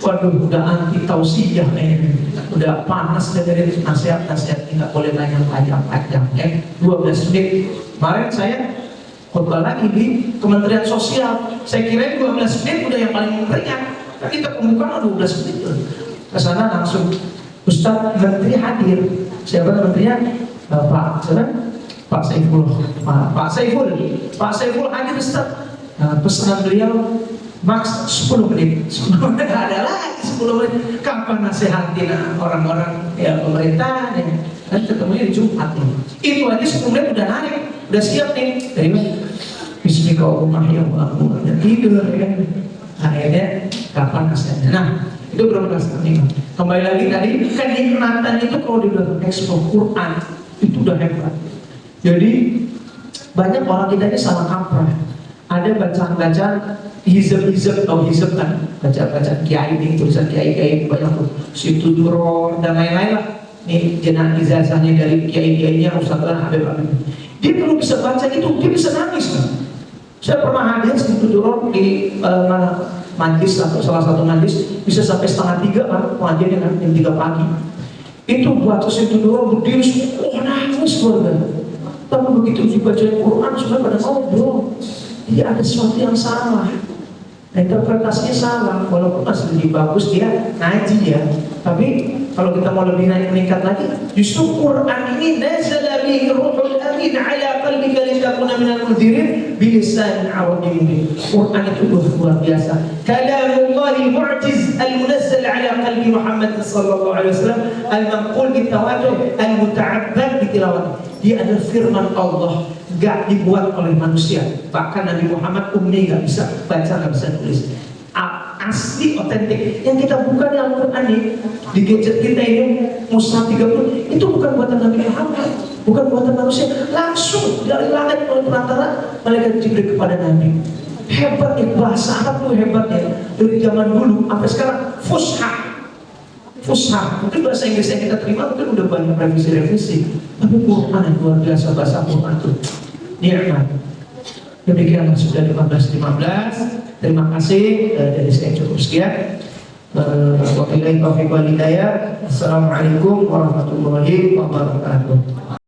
S1: Waduh, udah anti tausiah nih. Udah panas dari nasihat-nasihat, nggak boleh nanya panjang-panjang. 12 menit. Kemarin saya khutbah lagi di Kementerian Sosial. Saya kira 12 menit udah yang paling ringan. Tapi kita pembukaan 12 menit. Kesana langsung Ustadz Menteri hadir. Siapa menterinya? Pak Saiful. Pak Saiful hadir Ustadz. Pesanan beliau max 10 menit. 10 menit ada lagi 10 menit. Kapan nasihatin orang-orang ya pemerintah ya. Kan ketemunya di Jumat nih. Itu aja 10 menit udah narik, udah siap nih. Dari Bismillahirrahmanirrahim. Tidur ya. Akhirnya kapan nasihatnya? Nah, itu benar-benar nih. Kembali lagi tadi kenikmatan itu kalau di dalam ekspor Quran itu udah hebat. Jadi banyak orang kita ini salah kaprah. Ada bacaan-bacaan hizab kan, bacaan kiai ini, tulisan kiai banyak tuh, Situ Duro dan lain-lain lah. Ini jenah ijazahnya dari kiai-kiainya Ustadzah Habib. Dia perlu bisa baca itu, dia bisa nangis kan. Saya pernah hadir Situ Duro di majlis atau salah satu majlis bisa sampai 2:30 kan, pengajiannya kan jam 3 pagi. Itu baca Situ Duro berdiri semua nangis keluarga. Tapi begitu dibaca Quran sudah pada ngobrol. Dia ada sesuatu yang salah, interpretasinya salah. Walaupun masih lebih bagus dia ngaji ya, tapi kalau kita mau lebih meningkat lagi, justru Quran ini nazala bihi ruhul amin ala qalbika litakuna minal munzirin bilisan arabiyyin mubin. Quran itu luar biasa. Kalamullahil mu'jiz al-munazzal ala qalbi Muhammad sallallahu alaihi wasallam al-manqul bitawatur al-muta'abbad bitilawat. Dia adalah firman Allah, gak dibuat oleh manusia. Bahkan Nabi Muhammad ummi, gak bisa baca, gak bisa tulis. Asli, otentik. Yang kita buka di Al-Quran nih, di gadget kita ini, Mushaf 30, itu bukan buatan Nabi Muhammad, bukan buatan manusia. Langsung dari langit oleh perantara malaikat Jibril kepada Nabi. Hebat ya, bahasa Arab tuh hebat ya. Dari zaman dulu sampai sekarang Fushah, mungkin bahasa Inggris yang kita terima mungkin udah banyak revisi-revisi. Tapi Quran yang luar biasa, bahasa Quran itu nikmat. Demikianlah sudah 15. Terima kasih dari saya cukup sekian. Wabillahi taufiq wal hidayah. Assalamualaikum warahmatullahi wabarakatuh.